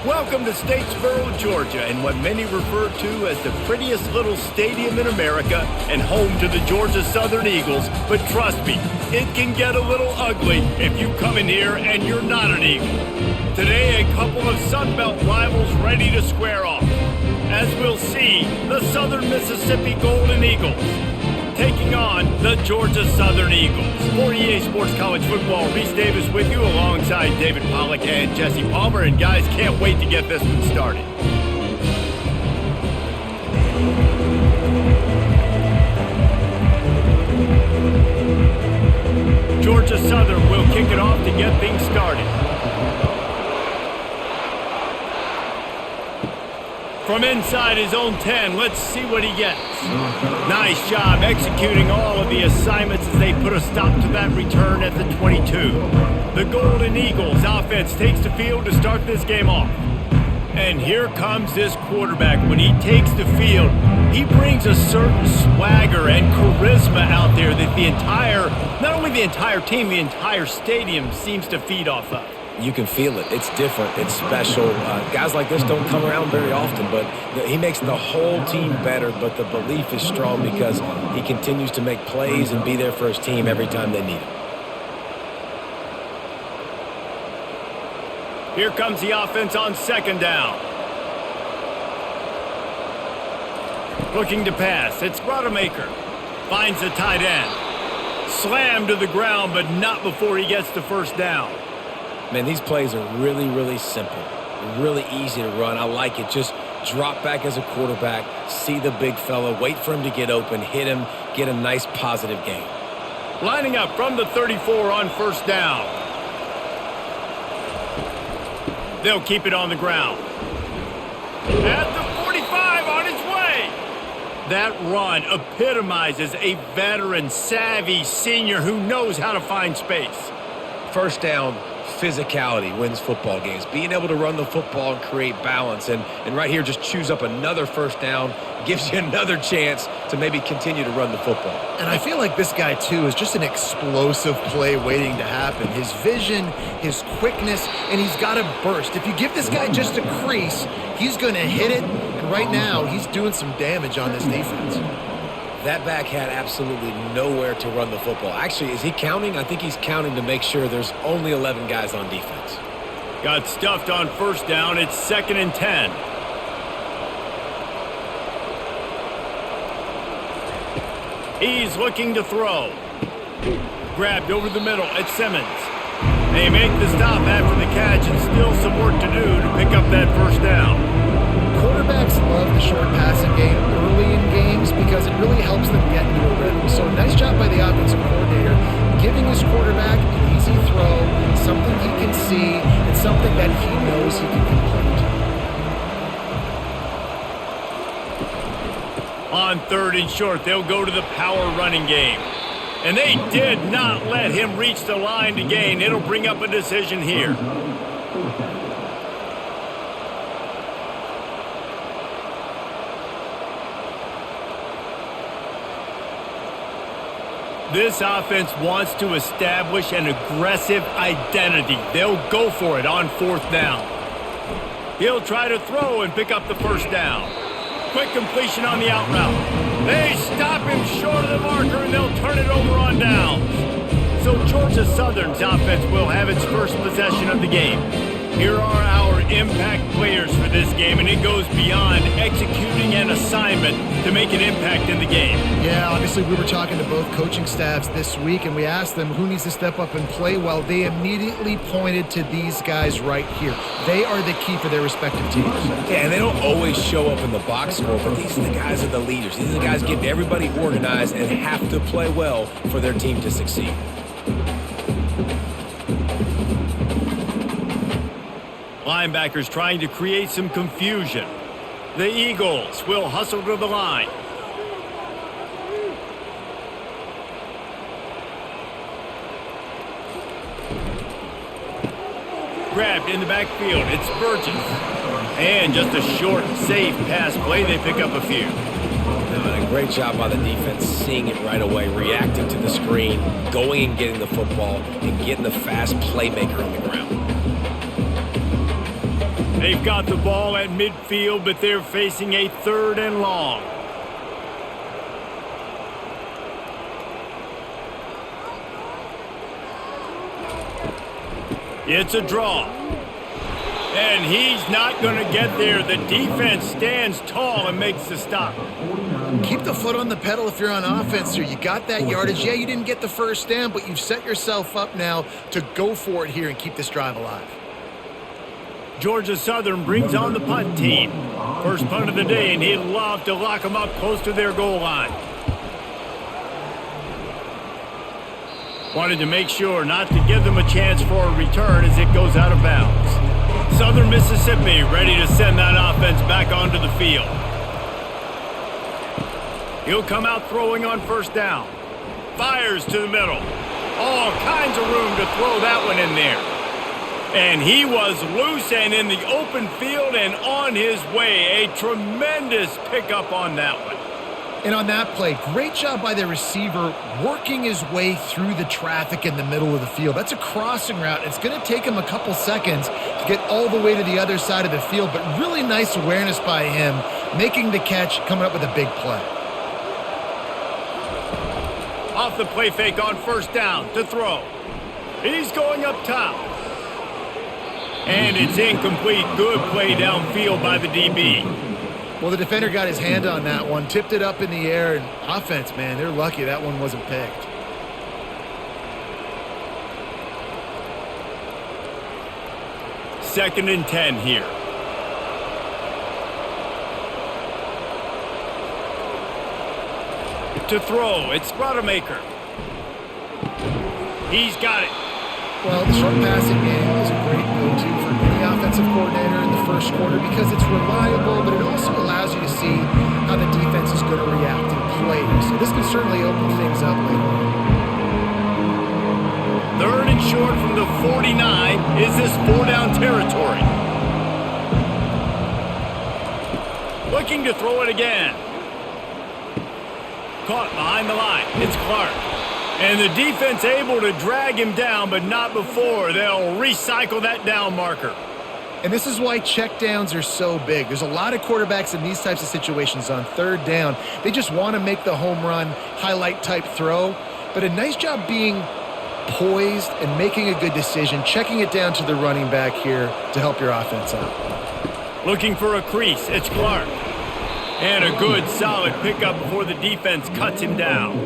Welcome to Statesboro, Georgia, and what many refer to as the prettiest little stadium in America and home to the Georgia Southern Eagles. But trust me, it can get a little ugly if you come in here and you're not an Eagle. Today, a couple of Sun Belt rivals ready to square off. As we'll see, the Southern Mississippi Golden Eagles taking on the Georgia Southern Eagles. For EA Sports College Football, Reese Davis with you alongside David Pollack and Jesse Palmer. And guys, can't wait to get this one started. Georgia Southern will kick it off to get things started. From inside his own 10, let's see what he gets. Nice job executing all of the assignments as they put a stop to that return at the 22. The Golden Eagles offense takes the field to start this game off. And here comes this quarterback. When he takes the field, he brings a certain swagger and charisma out there that not only the entire team, the entire stadium seems to feed off of. You can feel it. It's different. It's special. Guys like this don't come around very often, but he makes the whole team better, but the belief is strong because he continues to make plays and be there for his team every time they need him. Here comes the offense on second down. Looking to pass. It's Rodemaker. Finds the tight end. Slammed to the ground, but not before he gets the first down. Man, these plays are really, really simple. Really easy to run. I like it. Just drop back as a quarterback, see the big fella, wait for him to get open, hit him, get a nice positive gain. Lining up from the 34 on first down. They'll keep it on the ground. At the 45 on his way. That run epitomizes a veteran, savvy senior who knows how to find space. First down, physicality wins football games. Being able to run the football and create balance. And right here, just choose up another first down, gives you another chance to maybe continue to run the football. And I feel like this guy, too, is just an explosive play waiting to happen. His vision, his quickness, and he's got a burst. If you give this guy just a crease, he's going to hit it. And right now, he's doing some damage on this defense. That back had absolutely nowhere to run the football. Actually, is he counting? I think he's counting to make sure there's only 11 guys on defense. Got stuffed on first down. It's 2nd and 10. He's looking to throw. Grabbed over the middle at Simmons. They make the stop after the catch and still some work to do to pick up that first down. Quarterbacks love the short passing game early in games because it really helps them get into a rhythm. So nice job by the offensive coordinator giving his quarterback an easy throw, something he can see, and something that he knows he can complete. On 3rd and short, they'll go to the power running game. And they did not let him reach the line to gain. It'll bring up a decision here. This offense wants to establish an aggressive identity. They'll go for it on 4th down. He'll try to throw and pick up the first down. Quick completion on the out route. They stop him short of the marker and they'll turn it over on downs. So Georgia Southern's offense will have its first possession of the game. Here are our impact players for this game, and it goes beyond executing an assignment to make an impact in the game. Yeah, obviously we were talking to both coaching staffs this week, and we asked them who needs to step up and play well. They immediately pointed to these guys right here. They are the key for their respective teams. Yeah, and they don't always show up in the box score, but these are the guys that are the leaders. These are the guys getting everybody organized and have to play well for their team to succeed. Linebackers trying to create some confusion. The Eagles will hustle to the line. Grabbed in the backfield. It's Burgess. And just a short, safe pass play. They pick up a few. And a great job by the defense seeing it right away, reacting to the screen, going and getting the football, and getting the fast playmaker on the ground. They've got the ball at midfield, but they're facing a 3rd and long. It's a draw. And he's not going to get there. The defense stands tall and makes the stop. Keep the foot on the pedal if you're on offense here. You got that yardage. Yeah, you didn't get the first down, but you've set yourself up now to go for it here and keep this drive alive. Georgia Southern brings on the punt team. First punt of the day, and he'd love to lock them up close to their goal line. Wanted to make sure not to give them a chance for a return as it goes out of bounds. Southern Mississippi ready to send that offense back onto the field. He'll come out throwing on first down. Fires to the middle. All kinds of room to throw that one in there. And he was loose and in the open field and on his way. A tremendous pickup on that one. And on that play, great job by the receiver working his way through the traffic in the middle of the field. That's a crossing route. It's going to take him a couple seconds to get all the way to the other side of the field, but really nice awareness by him, making the catch, coming up with a big play. Off the play fake on first down to throw. He's going up top. And it's incomplete. Good play downfield by the DB. Well, the defender got his hand on that one, tipped it up in the air, and offense, man, they're lucky that one wasn't picked. Second and 10 here. To throw, it's Rodemaker. He's got it. Well, the short passing game is a great go-to for any offensive coordinator in the first quarter because it's reliable, but it also allows you to see how the defense is going to react and play. So this can certainly open things up later on. 3rd and short from the 49. Is this 4-down territory? Looking to throw it again. Caught behind the line. It's Clark. And the defense able to drag him down, but not before. They'll recycle that down marker. And this is why checkdowns are so big. There's a lot of quarterbacks in these types of situations on 3rd down. They just want to make the home run, highlight type throw. But a nice job being poised and making a good decision, checking it down to the running back here to help your offense out. Looking for a crease. It's Clark. And a good, solid pickup before the defense cuts him down.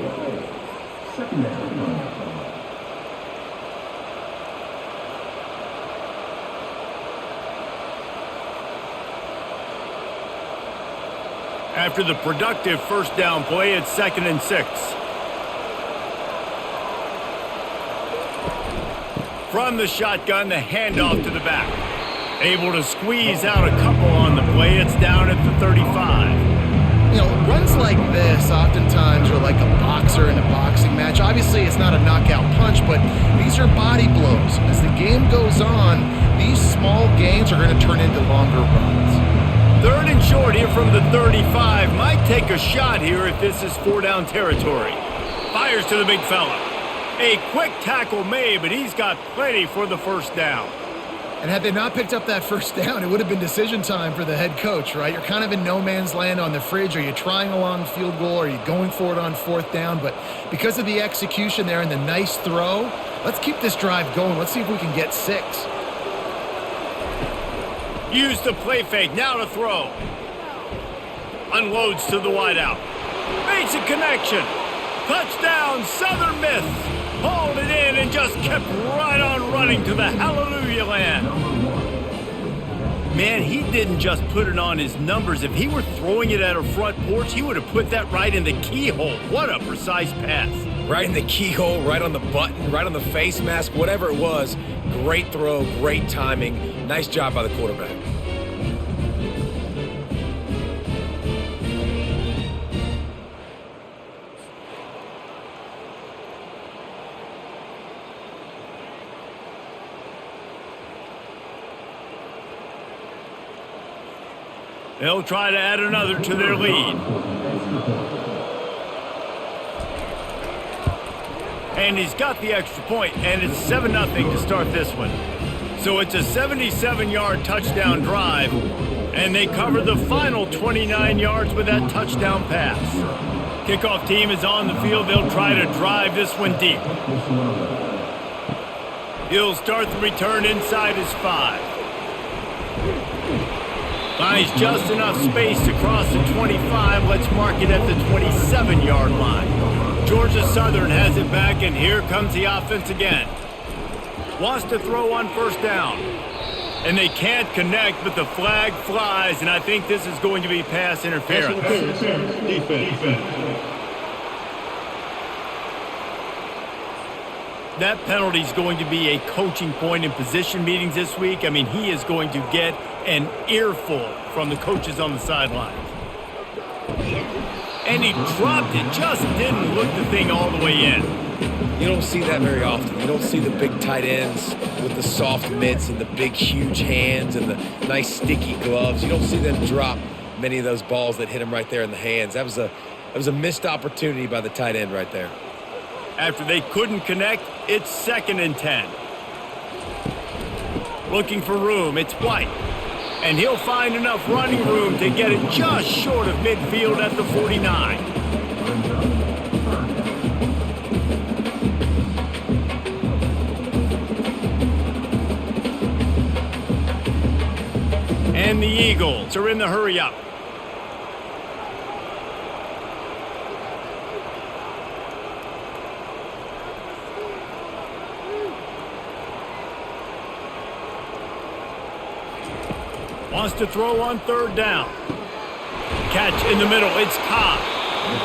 After the productive first down play, it's 2nd and 6. From the shotgun, the handoff to the back. Able to squeeze out a couple on the play. It's down at the 35. You know, runs like this oftentimes are like a boxer in a boxing match. Obviously, it's not a knockout punch, but these are body blows. As the game goes on, these small gains are going to turn into longer runs. 3rd and short here from the 35. Might take a shot here if this is 4-down territory. Fires to the big fella. A quick tackle made, but he's got plenty for the first down. And had they not picked up that first down, it would have been decision time for the head coach, right? You're kind of in no man's land on the fridge. Are you trying a long field goal? Are you going for it on 4th down? But because of the execution there and the nice throw, let's keep this drive going. Let's see if we can get 6. Use the play fake, now to throw. Unloads to the wideout. Makes a connection. Touchdown, Southern Miss. Hauled it in and just kept right on running to the hallelujah land. Man, he didn't just put it on his numbers. If he were throwing it at a front porch, he would have put that right in the keyhole. What a precise pass. Right in the keyhole, right on the button, right on the face mask, whatever it was. Great throw, great timing. Nice job by the quarterback. They'll try to add another to their lead. And he's got the extra point, and it's 7-0 to start this one. So it's a 77-yard touchdown drive, and they cover the final 29 yards with that touchdown pass. Kickoff team is on the field. They'll try to drive this one deep. He'll start the return inside his 5. Finds just enough space to cross the 25. Let's mark it at the 27-yard line. Georgia Southern has it back, and here comes the offense again. Wants to throw on first down. And they can't connect, but the flag flies, and I think this is going to be pass interference. Defense. That penalty is going to be a coaching point in position meetings this week. I mean, he is going to get an earful from the coaches on the sidelines. And he dropped it, just didn't look the thing all the way in. You don't see that very often. You don't see the big tight ends with the soft mitts and the big, huge hands and the nice, sticky gloves. You don't see them drop many of those balls that hit them right there in the hands. That was a missed opportunity by the tight end right there. After they couldn't connect, it's 2nd and 10. Looking for room, it's White. And he'll find enough running room to get it just short of midfield at the 49. And the Eagles are in the hurry-up. Wants to throw on 3rd down. Catch in the middle. It's Cobb.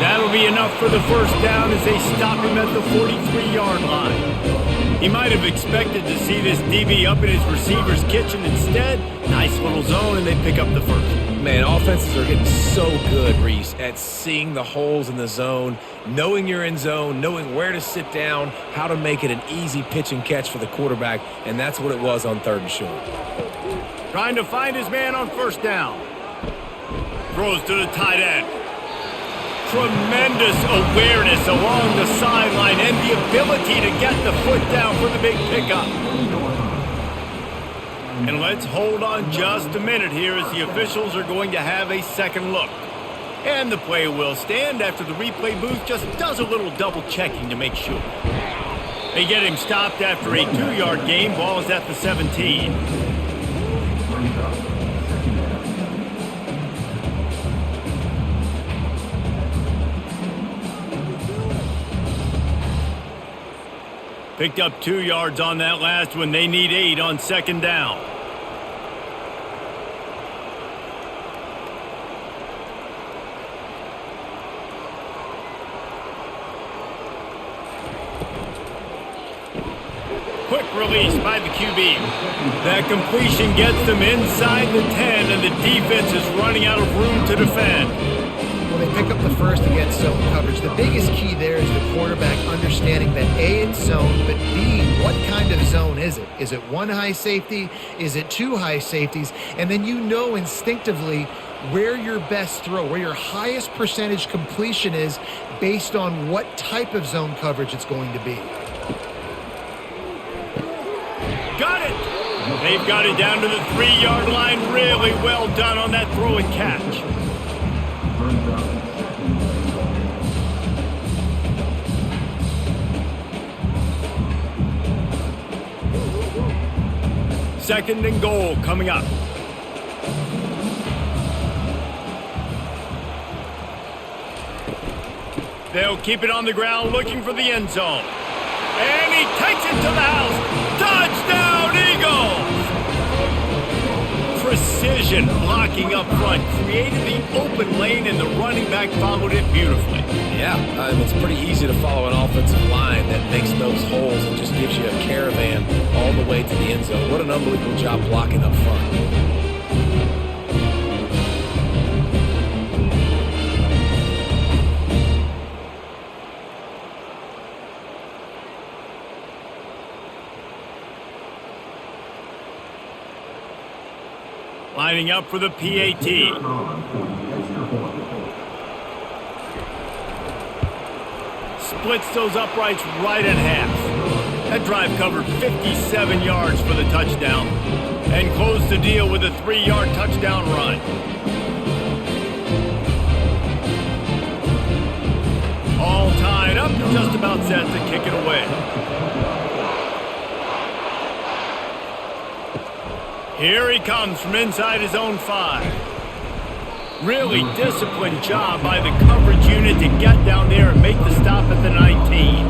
That'll be enough for the first down as they stop him at the 43-yard line. He might have expected to see this DB up in his receiver's kitchen. Instead, nice little zone, and they pick up the first. Man, offenses are getting so good, Reese, at seeing the holes in the zone, knowing you're in zone, knowing where to sit down, how to make it an easy pitch and catch for the quarterback, and that's what it was on 3rd and short. Trying to find his man on first down. Throws to the tight end. Tremendous awareness along the sideline and the ability to get the foot down for the big pickup. And let's hold on just a minute here as the officials are going to have a second look. And the play will stand after the replay booth just does a little double checking to make sure. They get him stopped after a 2-yard gain. Ball is at the 17. Picked up 2 yards on that last one. They need 8 on 2nd down. Quick release by the QB. That completion gets them inside the 10, and the defense is running out of room to defend. Well, they pick up the first against zone coverage. The biggest key there is the quarterback understanding that A, it's zone, but B, what kind of zone is it? Is it 1 high safety? Is it 2 high safeties? And then you know instinctively where your best throw, where your highest percentage completion is based on what type of zone coverage it's going to be. Got it! They've got it down to the 3-yard line. Really well done on that throw and catch. Second and goal coming up. They'll keep it on the ground looking for the end zone. And he takes it to the house. Touchdown, Eagles! Precision blocking up front. Created the open lane, and the running back followed it beautifully. Yeah, it's pretty easy to follow an offensive line that makes those holes and just gives you a caravan all the way to the end zone. What an unbelievable job blocking up front. Lining up for the PAT. Splits those uprights right at half. That drive covered 57 yards for the touchdown and closed the deal with a 3-yard touchdown run. All tied up, just about set to kick it away. Here he comes from inside his own 5. Really disciplined job by the coverage unit to get down there and make the stop at the 19.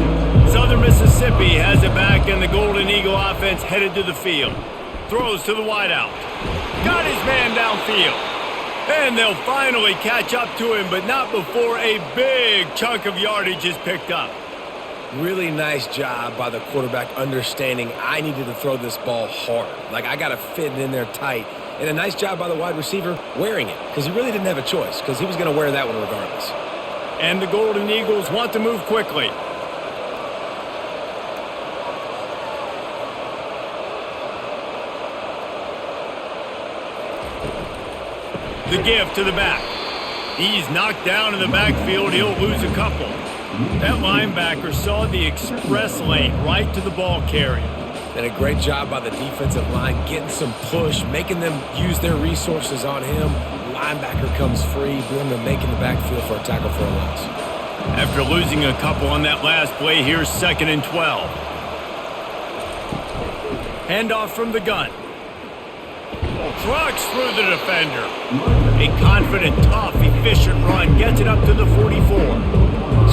Southern Mississippi has it back, and the Golden Eagle offense headed to the field. Throws to the wideout. Got his man downfield. And they'll finally catch up to him, but not before a big chunk of yardage is picked up. Really nice job by the quarterback understanding I needed to throw this ball hard. Like, I got to fit it in there tight. And a nice job by the wide receiver wearing it, because he really didn't have a choice, because he was going to wear that one regardless. And the Golden Eagles want to move quickly. The give to the back. He's knocked down in the backfield. He'll lose a couple. That linebacker saw the express lane right to the ball carrier. And a great job by the defensive line, getting some push, making them use their resources on him. Linebacker comes free, bringing them making the backfield for a tackle for a loss. After losing a couple on that last play, here's 2nd and 12. Handoff from the gun. Trucks through the defender. A confident, tough, efficient run gets it up to the 44.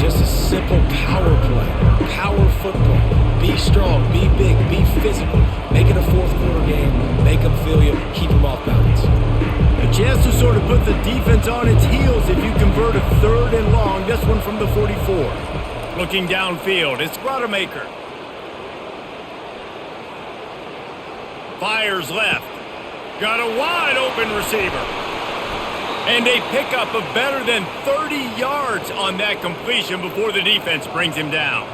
Just a simple power play, power football. Be strong, be big, be physical. Make it a fourth-quarter game. Make them feel you, keep them off balance. A chance to sort of put the defense on its heels if you convert a 3rd and long. This one from the 44. Looking downfield, it's Rodemaker. Fires left. Got a wide open receiver. And a pickup of better than 30 yards on that completion before the defense brings him down.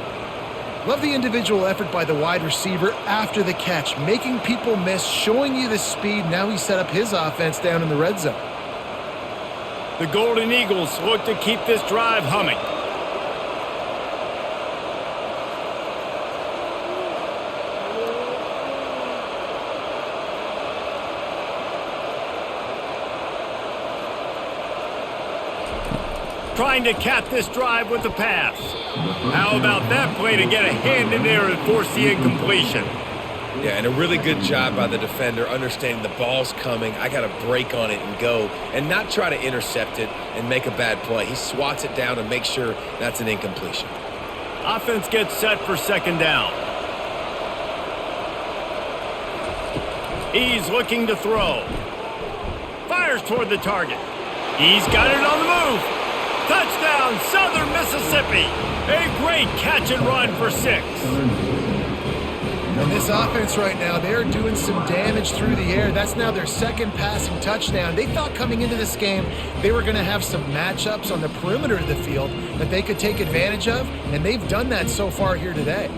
Love the individual effort by the wide receiver after the catch, making people miss, showing you the speed. Now he set up his offense down in the red zone. The Golden Eagles look to keep this drive humming. Trying to cap this drive with the pass. How about that play to get a hand in there and force the incompletion? Yeah, and a really good job by the defender understanding the ball's coming. I got to break on it and go and not try to intercept it and make a bad play. He swats it down and makes sure that's an incompletion. Offense gets set for 2nd down. He's looking to throw. Fires toward the target. He's got it on the move. Touchdown, Southern Mississippi. A great catch and run for 6. And this offense right now, they're doing some damage through the air. That's now their 2nd passing touchdown. They thought coming into this game they were going to have some matchups on the perimeter of the field that they could take advantage of, and they've done that so far here today.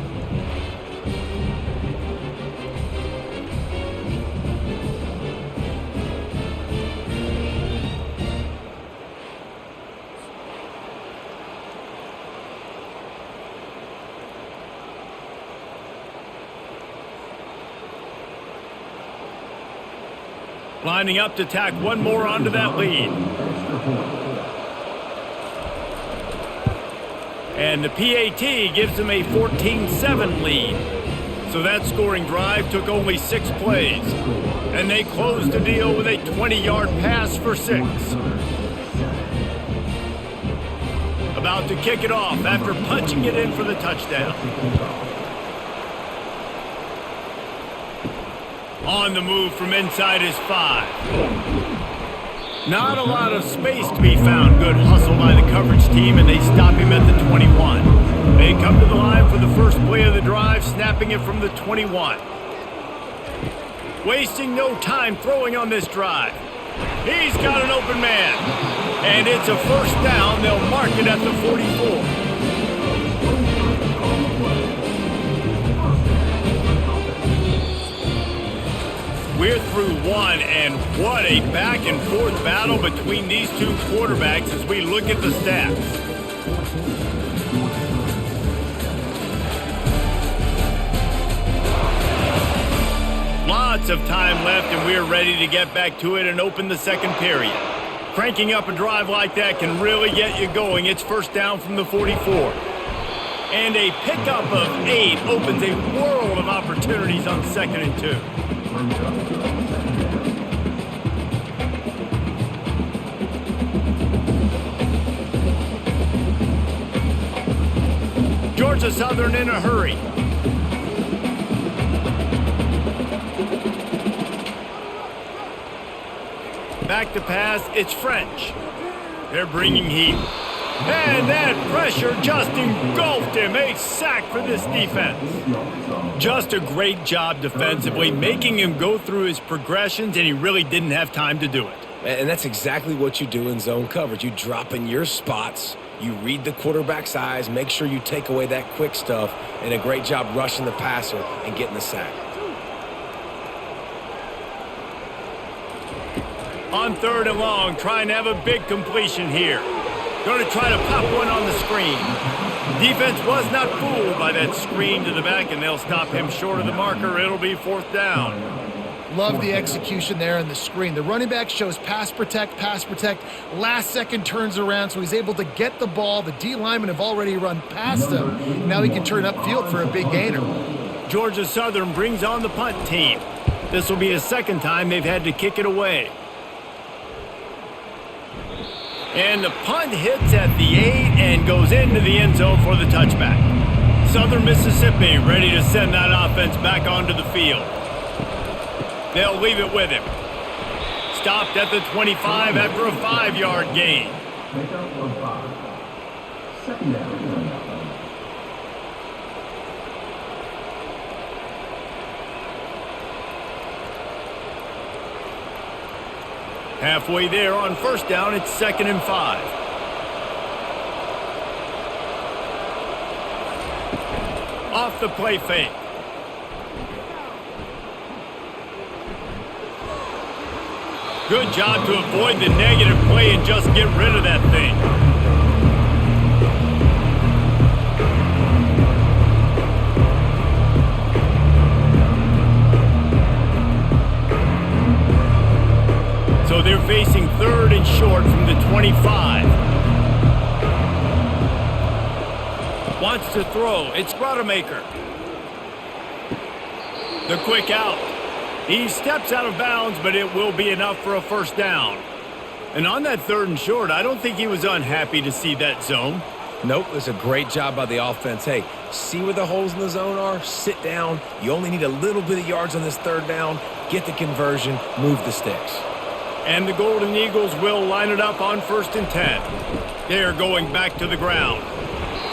Lining up to tack one more onto that lead. And the PAT gives them a 14-7 lead. So that scoring drive took only 6 plays. And they closed the deal with a 20-yard pass for 6. About to kick it off after punching it in for the touchdown. On the move from inside his 5. Not a lot of space to be found. Good hustle by the coverage team, and they stop him at the 21. They come to the line for the first play of the drive, snapping it from the 21. Wasting no time throwing on this drive. He's got an open man. And it's a 1st down. They'll mark it at the 44. We're through one, and what a back-and-forth battle between these two quarterbacks as we look at the stats. Lots of time left, and we're ready to get back to it and open the second period. Cranking up a drive like that can really get you going. It's first down from the 44. And a pickup of 8 opens a world of opportunities on 2nd and 2. Georgia Southern in a hurry. Back to pass, it's French. They're bringing heat. And that pressure just engulfed him. A sack for this defense. Just a great job defensively, making him go through his progressions, and he really didn't have time to do it. And that's exactly what you do in zone coverage. You drop in your spots, you read the quarterback's eyes, make sure you take away that quick stuff, and a great job rushing the passer and getting the sack. On 3rd and long, trying to have a big completion here. Going to try to pop one on the screen. Defense was not fooled by that screen to the back, and they'll stop him short of the marker. It'll be 4th down. Love the execution there on the screen. The running back shows pass protect. Last second turns around, so he's able to get the ball. The D linemen have already run past him. Now he can turn upfield for a big gainer. Georgia Southern brings on the punt team. This will be the 2nd time they've had to kick it away. And the punt hits at the 8 and goes into the end zone for the touchback. Southern Mississippi ready to send that offense back onto the field. They'll leave it with him. Stopped at the 25 after a 5-yard gain. Halfway there on 1st down, it's 2nd and 5. Off the play fake. Good job to avoid the negative play and just get rid of that thing. So they're facing 3rd and short from the 25. Wants to throw. It's Rodemaker. The quick out. He steps out of bounds, but it will be enough for a 1st down. And on that 3rd and short, I don't think he was unhappy to see that zone. Nope, it's a great job by the offense. Hey, see where the holes in the zone are? Sit down. You only need a little bit of yards on this 3rd down. Get the conversion. Move the sticks. And the Golden Eagles will line it up on 1st and 10. They're going back to the ground.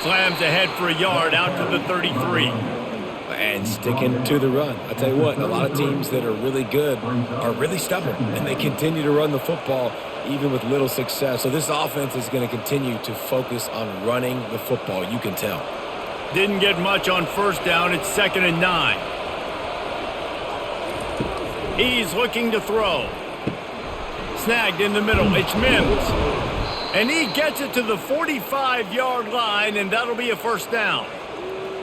Slams ahead for a yard out to the 33. And sticking to the run. I tell you what, a lot of teams that are really good are really stubborn, and they continue to run the football even with little success. So this offense is going to continue to focus on running the football. You can tell. Didn't get much on 1st down. It's 2nd and 9. He's looking to throw. Snagged in the middle. It's Mims. And he gets it to the 45-yard line, and that'll be a 1st down.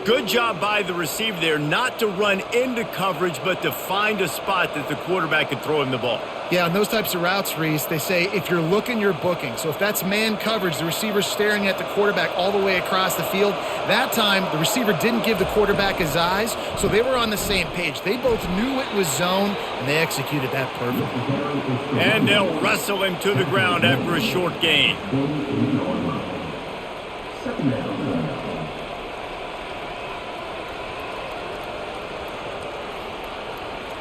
Good job by the receiver there not to run into coverage, but to find a spot that the quarterback could throw him the ball. Yeah, on those types of routes, Reese, they say if you're looking, you're booking. So if that's man coverage, the receiver's staring at the quarterback all the way across the field. That time, the receiver didn't give the quarterback his eyes, so they were on the same page. They both knew it was zone, and they executed that perfectly. And they'll wrestle him to the ground after a short gain.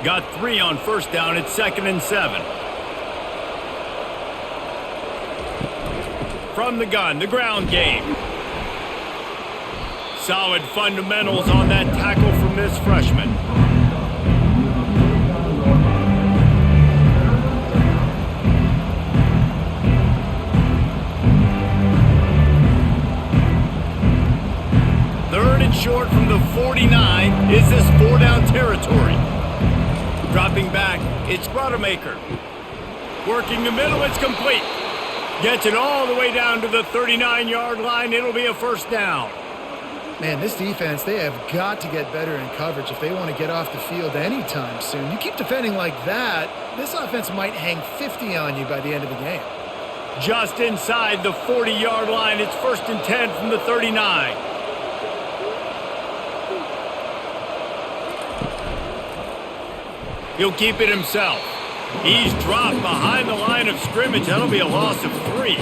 Got 3 on 1st down. It's 2nd and 7. From the gun, the ground game. Solid fundamentals on that tackle from this freshman. Third and short from the 49. Is this 4-down territory? Dropping back, it's Rodemaker. Working the middle, it's complete. Gets it all the way down to the 39-yard line. It'll be a 1st down. Man, this defense, they have got to get better in coverage if they want to get off the field anytime soon. You keep defending like that, this offense might hang 50 on you by the end of the game. Just inside the 40-yard line, it's 1st and 10 from the 39. He'll keep it himself. He's dropped behind the line of scrimmage. That'll be a loss of 3.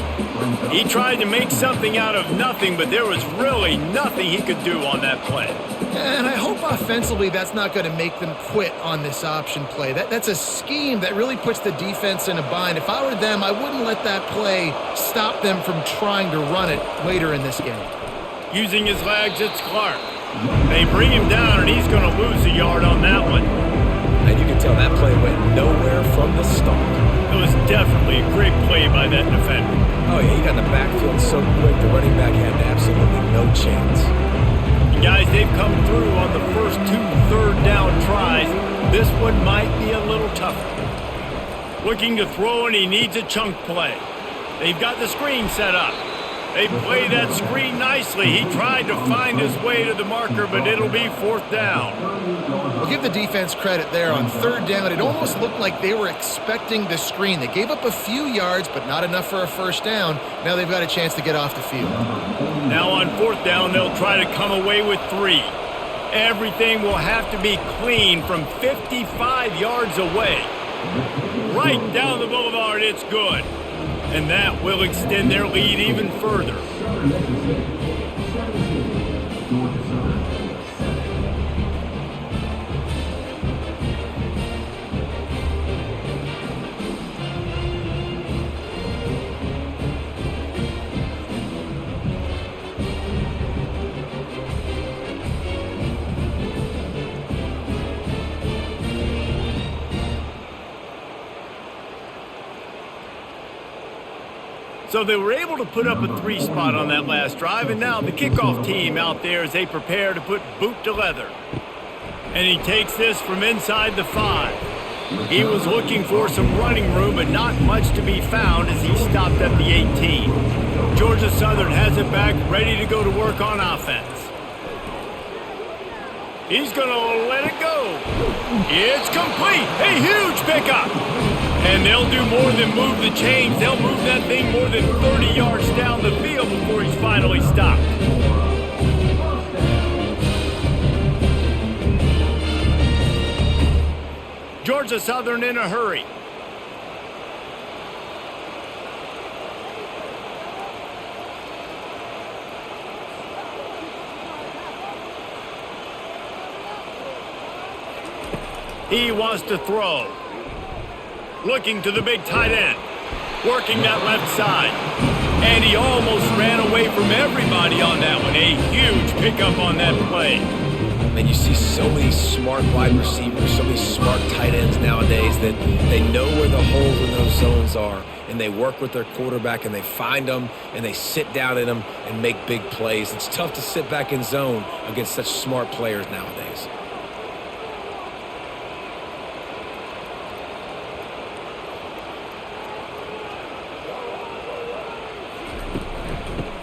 He tried to make something out of nothing, but there was really nothing he could do on that play. And I hope offensively that's not going to make them quit on this option play. That's a scheme that really puts the defense in a bind. If I were them, I wouldn't let that play stop them from trying to run it later in this game. Using his legs, it's Clark. They bring him down, and he's going to lose a yard on that one. And you can tell that play went nowhere from the start. It was definitely a great play by that defender. Oh, yeah, he got in the backfield so quick, the running back had absolutely no chance. And guys, they've come through on the first 2 third-down tries. This one might be a little tougher. Looking to throw, and he needs a chunk play. They've got the screen set up. They play that screen nicely. He tried to find his way to the marker, but it'll be 4th down. We'll give the defense credit there on 3rd down. It almost looked like they were expecting the screen. They gave up a few yards, but not enough for a 1st down. Now they've got a chance to get off the field. Now on 4th down, they'll try to come away with 3. Everything will have to be clean from 55 yards away. Right down the boulevard, it's good. And that will extend their lead even further. So they were able to put up a 3 spot on that last drive, and now the kickoff team out there as they prepare to put boot to leather. And he takes this from inside the 5. He was looking for some running room, but not much to be found as he stopped at the 18. Georgia Southern has it back, ready to go to work on offense. He's going to let it go. It's complete. A huge pickup. And they'll do more than move the chains. They'll move that thing more than 30 yards down the field before he's finally stopped. Georgia Southern in a hurry. He wants to throw. Looking to the big tight end. Working that left side. And he almost ran away from everybody on that one. A huge pickup on that play. And you see so many smart wide receivers, so many smart tight ends nowadays that they know where the holes in those zones are. And they work with their quarterback and they find them and they sit down in them and make big plays. It's tough to sit back in zone against such smart players nowadays.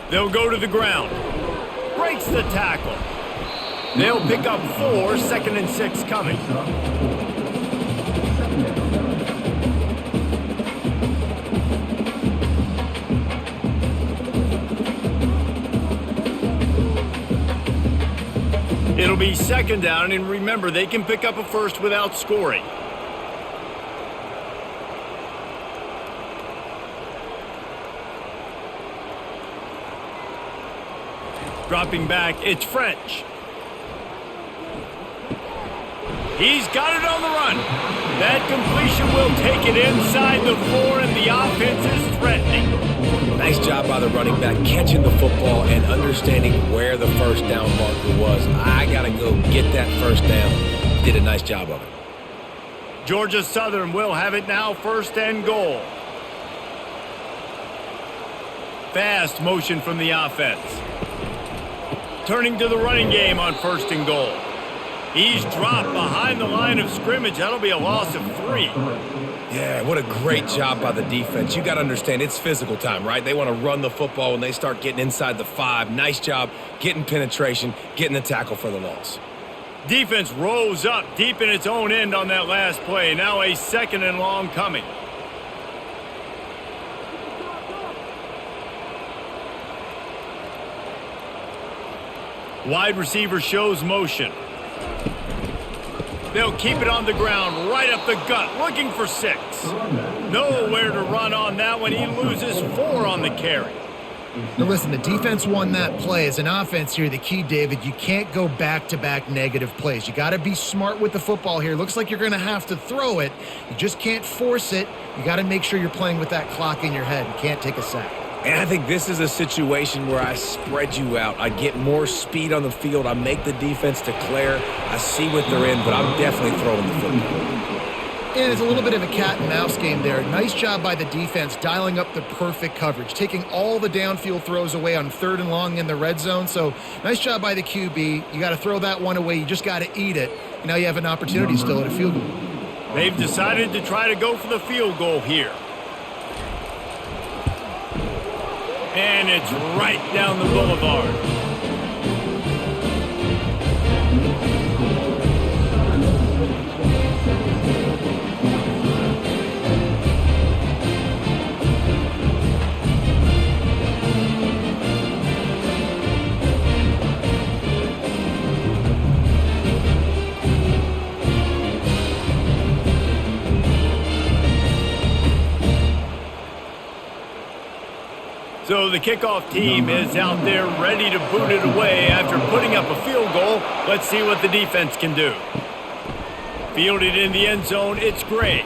They'll go to the ground. Breaks the tackle. They'll pick up 4, 2nd and 6 coming. It'll be 2nd down, and remember, they can pick up a first without scoring. Dropping back, it's French. He's got it on the run. That completion will take it inside the 4, and the offense is threatening. Nice job by the running back catching the football and understanding where the 1st down marker was. I got to go get that 1st down. Did a nice job of it. Georgia Southern will have it now, 1st and goal. Fast motion from the offense. Turning to the running game on 1st and goal. He's dropped behind the line of scrimmage. That'll be a loss of 3. Yeah, what a great job by the defense. You got to understand, it's physical time, right? They want to run the football when they start getting inside the 5. Nice job getting penetration, getting the tackle for the loss. Defense rose up deep in its own end on that last play. Now a 2nd and long coming. Wide receiver shows motion. They'll keep it on the ground, right up the gut, looking for 6. Nowhere to run on that one. He loses 4 on the carry. Now listen, the defense won that play. As an offense here, the key, David, you can't go back-to-back negative plays. You got to be smart with the football here. Looks like you're going to have to throw it. You just can't force it. You got to make sure you're playing with that clock in your head. You can't take a sack. And I think this is a situation where I spread you out. I get more speed on the field. I make the defense declare. I see what they're in, but I'm definitely throwing the football. And it's a little bit of a cat and mouse game there. Nice job by the defense dialing up the perfect coverage, taking all the downfield throws away on 3rd and long in the red zone. So nice job by the QB. You got to throw that one away. You just got to eat it. Now you have an opportunity still at a field goal. They've decided to try to go for the field goal here. And it's right down the boulevard. So the kickoff team is out there ready to boot it away after putting up a field goal. Let's see what the defense can do. Fielded in the end zone, it's great.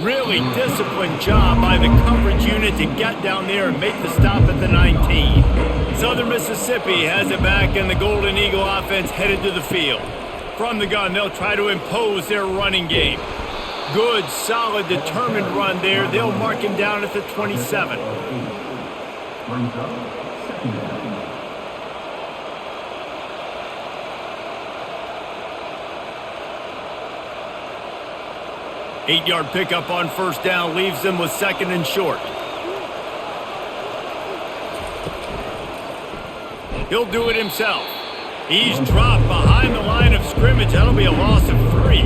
Really disciplined job by the coverage unit to get down there and make the stop at the 19. Southern Mississippi has it back, and the Golden Eagle offense headed to the field. From the gun, they'll try to impose their running game. Good, solid, determined run there. They'll mark him down at the 27. Brings up 2nd down. 8-yard pickup on 1st down leaves them with 2nd and short. He'll do it himself. He's dropped behind the line of scrimmage. That'll be a loss of 3.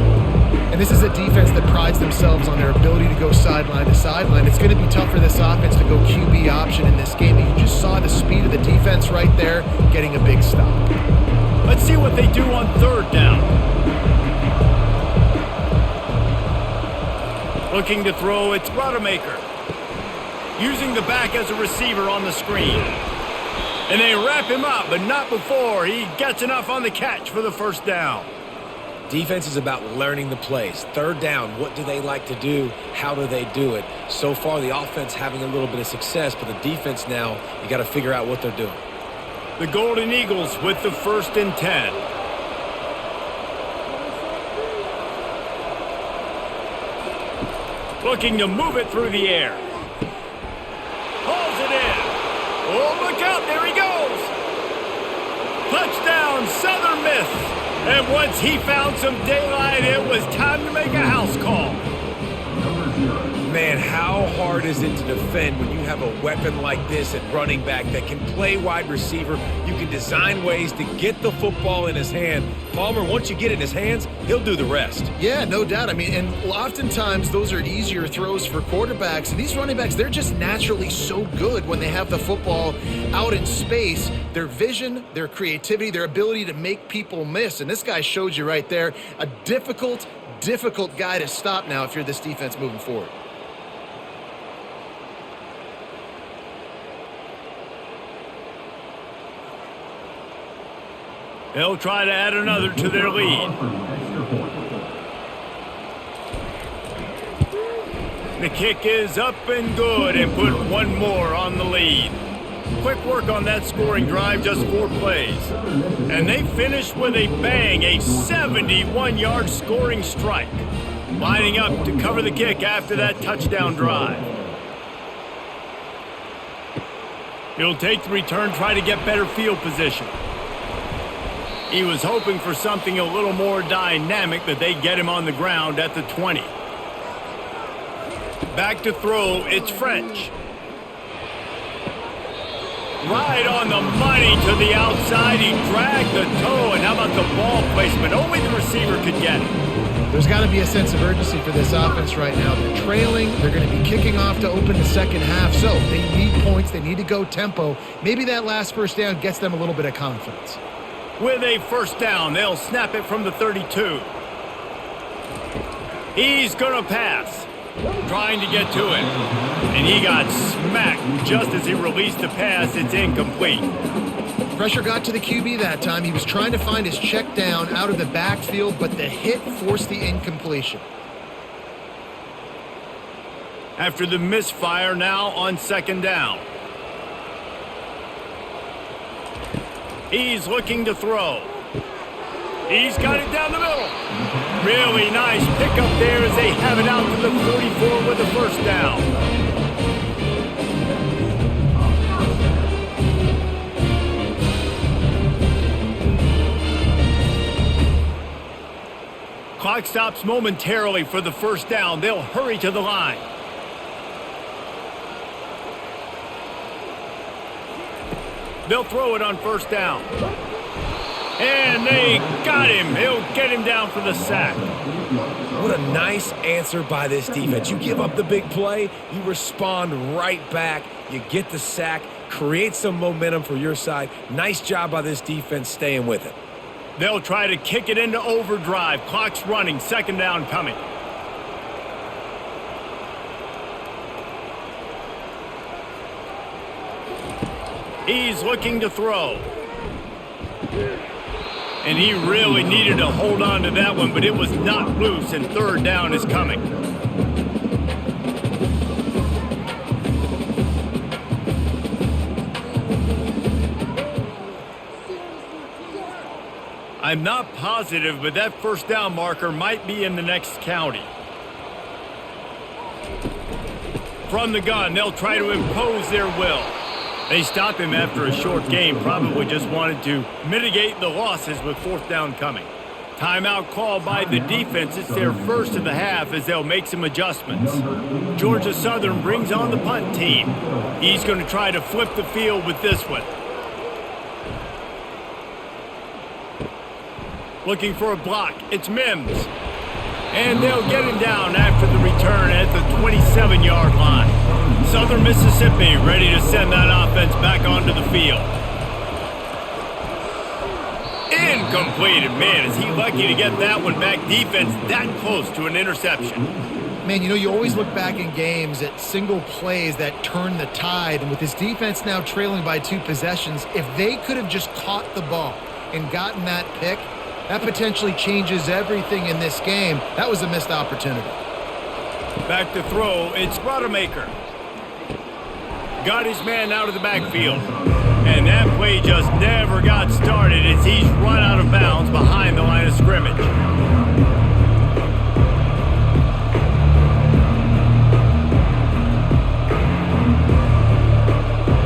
And this is a defense that prides themselves on their ability to go sideline to sideline. It's going to be tough for this offense to go QB option in this game. You just saw the speed of the defense right there, getting a big stop. Let's see what they do on 3rd down. Looking to throw, it's Rodemaker. Using the back as a receiver on the screen. And they wrap him up, but not before he gets enough on the catch for the 1st down. Defense is about learning the plays. 3rd down, what do they like to do? How do they do it? So far, the offense having a little bit of success, but the defense now, you got to figure out what they're doing. The Golden Eagles with the 1st and 10. Looking to move it through the air. Hauls it in. Oh, look out, there he goes. Touchdown, Southern Miss. And once he found some daylight, it was time to make a house call. Man, how hard is it to defend when you have a weapon like this at running back that can play wide receiver? You can design ways to get the football in his hand. Palmer, once you get it in his hands, he'll do the rest. Yeah, no doubt. I mean, and oftentimes those are easier throws for quarterbacks. And these running backs, they're just naturally so good when they have the football out in space. Their vision, their creativity, their ability to make people miss. And this guy showed you right there, a difficult guy to stop now if you're this defense moving forward. They'll try to add another to their lead. The kick is up and good and put one more on the lead. Quick work on that scoring drive, just 4 plays. And they finish with a bang, a 71-yard scoring strike. Lining up to cover the kick after that touchdown drive. He'll take the return, try to get better field position. He was hoping for something a little more dynamic, but they get him on the ground at the 20. Back to throw, it's French. Right on the money to the outside. He dragged the toe, and how about the ball placement? Only the receiver could get it. There's got to be a sense of urgency for this offense right now. They're trailing. They're going to be kicking off to open the second half, so they need points. They need to go tempo. Maybe that last first down gets them a little bit of confidence. With a first down, they'll snap it from the 32. He's going to pass. Trying to get to it. And he got smacked just as he released the pass. It's incomplete. Pressure got to the QB that time. He was trying to find his check down out of the backfield, but the hit forced the incompletion. After the misfire, now on second down. He's looking to throw. He's got it down the middle. Really nice pickup there as they have it out to the 44 with the first down. Clock stops momentarily for the first down. They'll hurry to the line. They'll throw it on first down. And they got him. He'll get him down for the sack. What a nice answer by this defense. You give up the big play, you respond right back, you get the sack, create some momentum for your side. Nice job by this defense staying with it. They'll try to kick it into overdrive. Clock's running. Second down coming. He's looking to throw. And he really needed to hold on to that one, but it was not loose, and third down is coming. I'm not positive, but that first down marker might be in the next county. From the gun, they'll try to impose their will. They stop him after a short game, probably just wanted to mitigate the losses with fourth down coming. Timeout called by the defense. It's their first of the half as they'll make some adjustments. Georgia Southern brings on the punt team. He's going to try to flip the field with this one. Looking for a block. It's Mims. And they'll get him down after the return at the 27-yard line. Southern Mississippi ready to send that offense back onto the field. Incomplete. And man, is he lucky to get that one back. Defense that close to an interception. Man, you know, you always look back in games at single plays that turn the tide. And with this defense now trailing by 2 possessions, if they could have just caught the ball and gotten that pick, that potentially changes everything in this game. That was a missed opportunity. Back to throw, it's Rodemaker. Got his man out of the backfield. And that play just never got started as he's run out of bounds behind the line of scrimmage.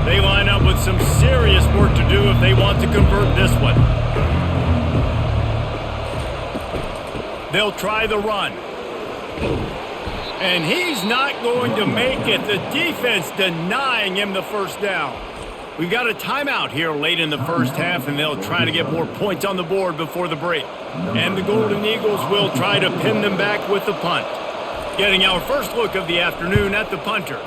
They line up with some serious work to do if they want to convert this one. They'll try the run. And he's not going to make it. The defense denying him the first down. We've got a timeout here late in the first half, and they'll try to get more points on the board before the break. And the Golden Eagles will try to pin them back with the punt. Getting our first look of the afternoon at the punter.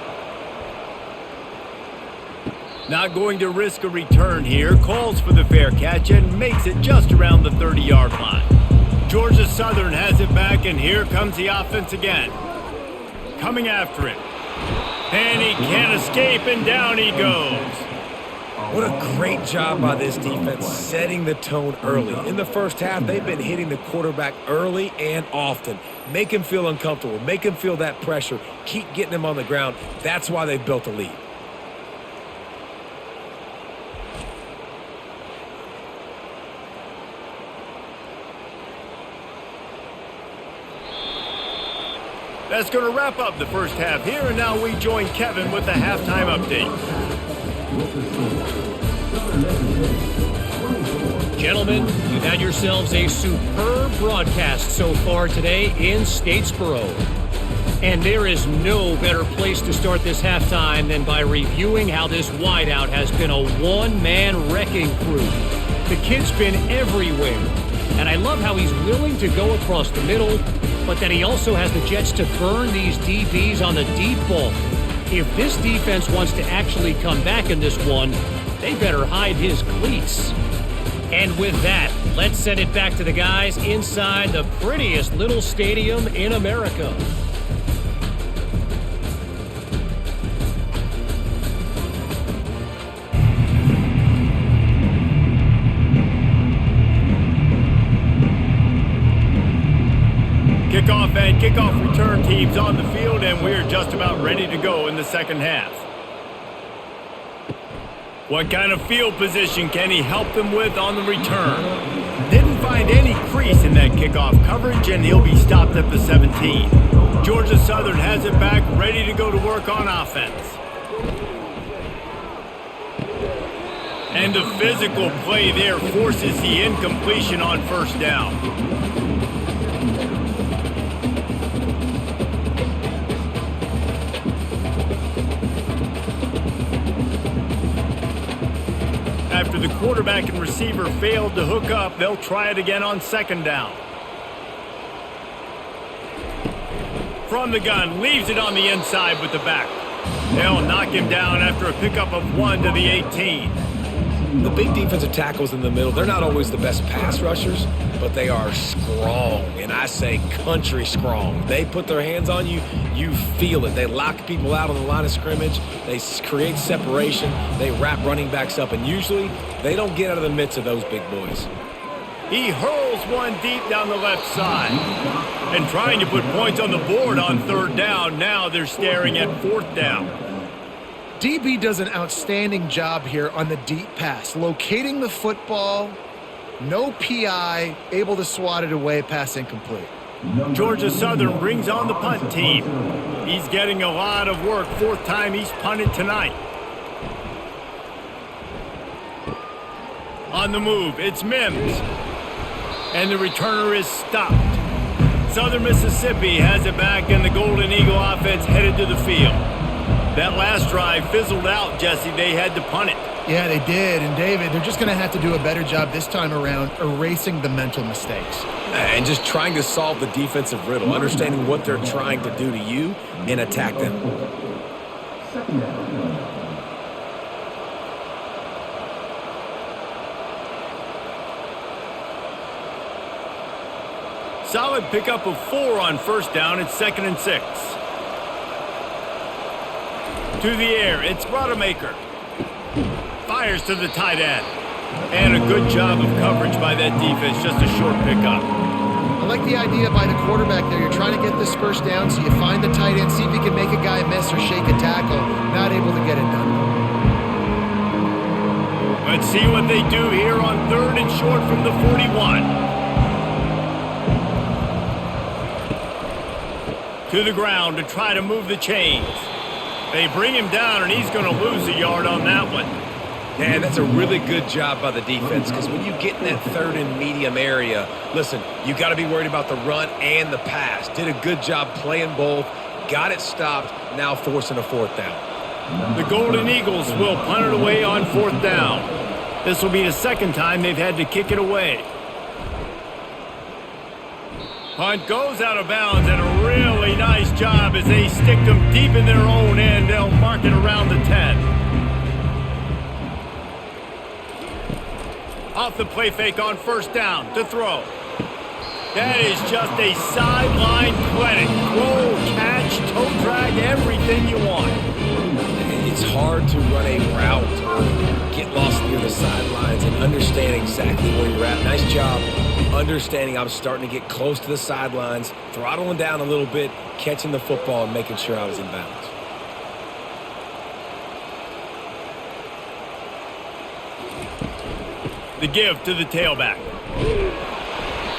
Not going to risk a return here. Calls for the fair catch and makes it just around the 30-yard line. Georgia Southern has it back, and here comes the offense again. Coming after it. And he can't escape, and down he goes. What a great job by this defense setting the tone early. In the first half, they've been hitting the quarterback early and often. Make him feel uncomfortable. Make him feel that pressure. Keep getting him on the ground. That's why they've built a lead. That's going to wrap up the first half here, and now we join Kevin with the halftime update. Gentlemen, you've had yourselves a superb broadcast so far today in Statesboro. And there is no better place to start this halftime than by reviewing how this wideout has been a one-man wrecking crew. The kid's been everywhere, and I love how he's willing to go across the middle, but that he also has the Jets to burn these DBs on the deep ball. If this defense wants to actually come back in this one, they better hide his cleats. And with that, let's send it back to the guys inside the prettiest little stadium in America. Kickoff and kickoff return teams on the field, and we're just about ready to go in the second half. What kind of field position can he help them with on the return? Didn't find any crease in that kickoff coverage, and he'll be stopped at the 17. Georgia Southern has it back, ready to go to work on offense. And the physical play there forces the incompletion on first down. After the quarterback and receiver failed to hook up, they'll try it again on second down. From the gun, leaves it on the inside with the back. They'll knock him down after a pickup of 1 to the 18. The big defensive tackles in the middle, they're not always the best pass rushers, but they are strong, and I say country strong. They put their hands on you, you feel it. They lock people out on the line of scrimmage. They create separation. They wrap running backs up, and usually they don't get out of the midst of those big boys. He hurls one deep down the left side. And trying to put points on the board on third down, now they're staring at fourth down. DB does an outstanding job here on the deep pass, locating the football, no PI, able to swat it away, pass incomplete. Georgia Southern brings on the punt team. He's getting a lot of work, fourth time he's punted tonight. On the move, it's Mims. And the returner is stopped. Southern Mississippi has it back, and the Golden Eagle offense headed to the field. That last drive fizzled out, Jesse. They had to punt it. Yeah, they did. And, David, they're just going to have to do a better job this time around erasing the mental mistakes. And just trying to solve the defensive riddle, understanding what they're trying to do to you and attack them. Solid pickup of 4 on first down. It's 2nd and 6. To the air, it's Rodemaker. Fires to the tight end. And a good job of coverage by that defense, just a short pickup. I like the idea by the quarterback there. You're trying to get this first down, so you find the tight end, see if he can make a guy miss or shake a tackle. Not able to get it done. Let's see what they do here on 3rd and short from the 41. To the ground to try to move the chains. They bring him down, and he's going to lose a yard on that one. Yeah, that's a really good job by the defense, because when you get in that 3rd and medium area, listen, you got to be worried about the run and the pass. Did a good job playing both, got it stopped, now forcing a 4th down. The Golden Eagles will punt it away on 4th down. This will be the 2nd time they've had to kick it away. Punt goes out of bounds, and a really nice job as they stick them deep in their own end. They'll mark it around the 10. Off the play fake on first down to throw. That is just a sideline clinic. Throw, catch, toe drag, everything you want. It's hard to run a route or get lost near the sidelines and understand exactly where you're at. Nice job understanding I'm starting to get close to the sidelines, throttling down a little bit, catching the football and making sure I was in bounds. The give to the tailback.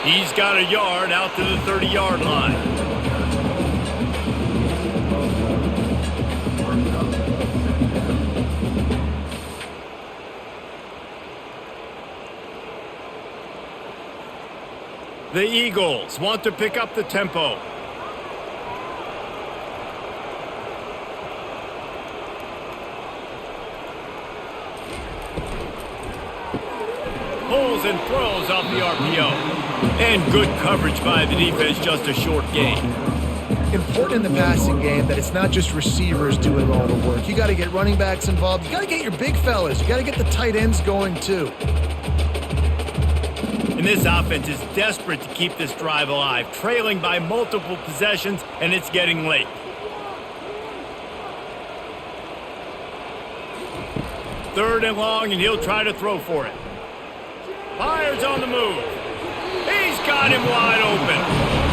He's got a yard out to the 30-yard line. The Eagles want to pick up the tempo. pulls and throws off the RPO. And good coverage by the defense, just a short gain. Important in the passing game that it's not just receivers doing all the work. You got to get running backs involved. You got to get your big fellas. You got to get the tight ends going too. And this offense is desperate to keep this drive alive, trailing by multiple possessions, and it's getting late. Third and long, and he'll try to throw for it. Fires on the move. He's got him wide open.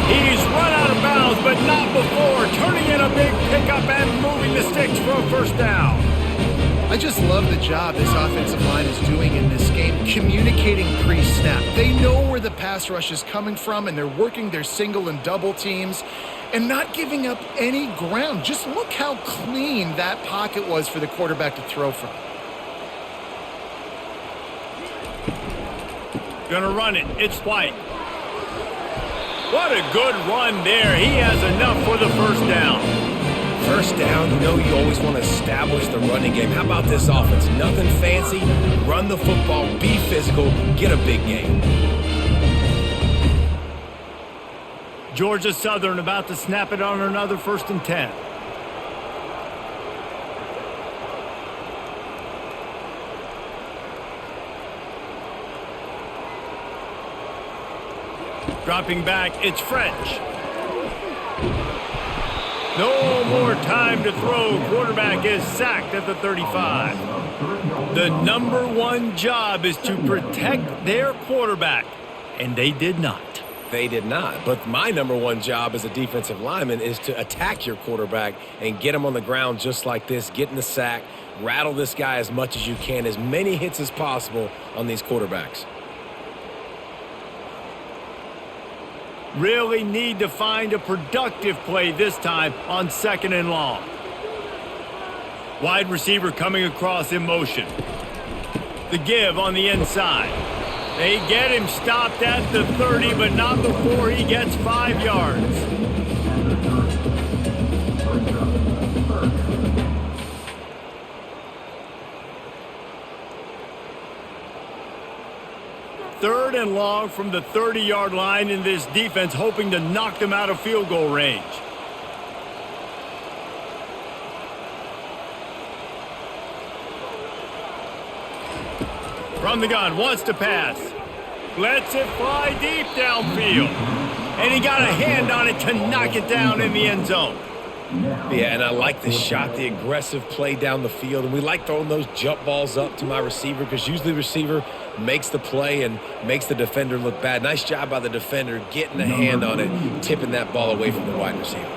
He's run out of bounds, but not before, turning in a big pickup and moving the sticks for a first down. I just love the job this offensive line is doing in this game, communicating pre-snap. They know where the pass rush is coming from, and they're working their single and double teams and not giving up any ground. Just look how clean that pocket was for the quarterback to throw from. Gonna run it. It's White. What a good run there. He has enough for the first down. First down, you know you always want to establish the running game. How about this offense? Nothing fancy. Run the football, be physical, get a big game. Georgia Southern about to snap it on another 1st and 10. Dropping back, it's French. No more time to throw. Quarterback is sacked at the 35. The number one job is to protect their quarterback, and they did not. They did not. But my number one job as a defensive lineman is to attack your quarterback and get him on the ground just like this, get in the sack, rattle this guy as much as you can, as many hits as possible on these quarterbacks. Really need to find a productive play this time on 2nd and long. Wide receiver coming across in motion. The give on the inside. They get him stopped at the 30, but not before he gets 5 yards. Third and long from the 30-yard line, in this defense hoping to knock them out of field goal range. From the gun, wants to pass. Lets it fly deep downfield. And he got a hand on it to knock it down in the end zone. Yeah, and I like the shot, the aggressive play down the field. And we like throwing those jump balls up to my receiver because usually the receiver makes the play and makes the defender look bad. Nice job by the defender getting a hand on it, tipping that ball away from the wide receiver.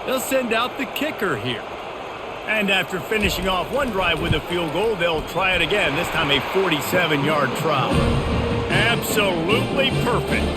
They'll send out the kicker here. And after finishing off one drive with a field goal, they'll try it again, this time a 47-yard try. Absolutely perfect.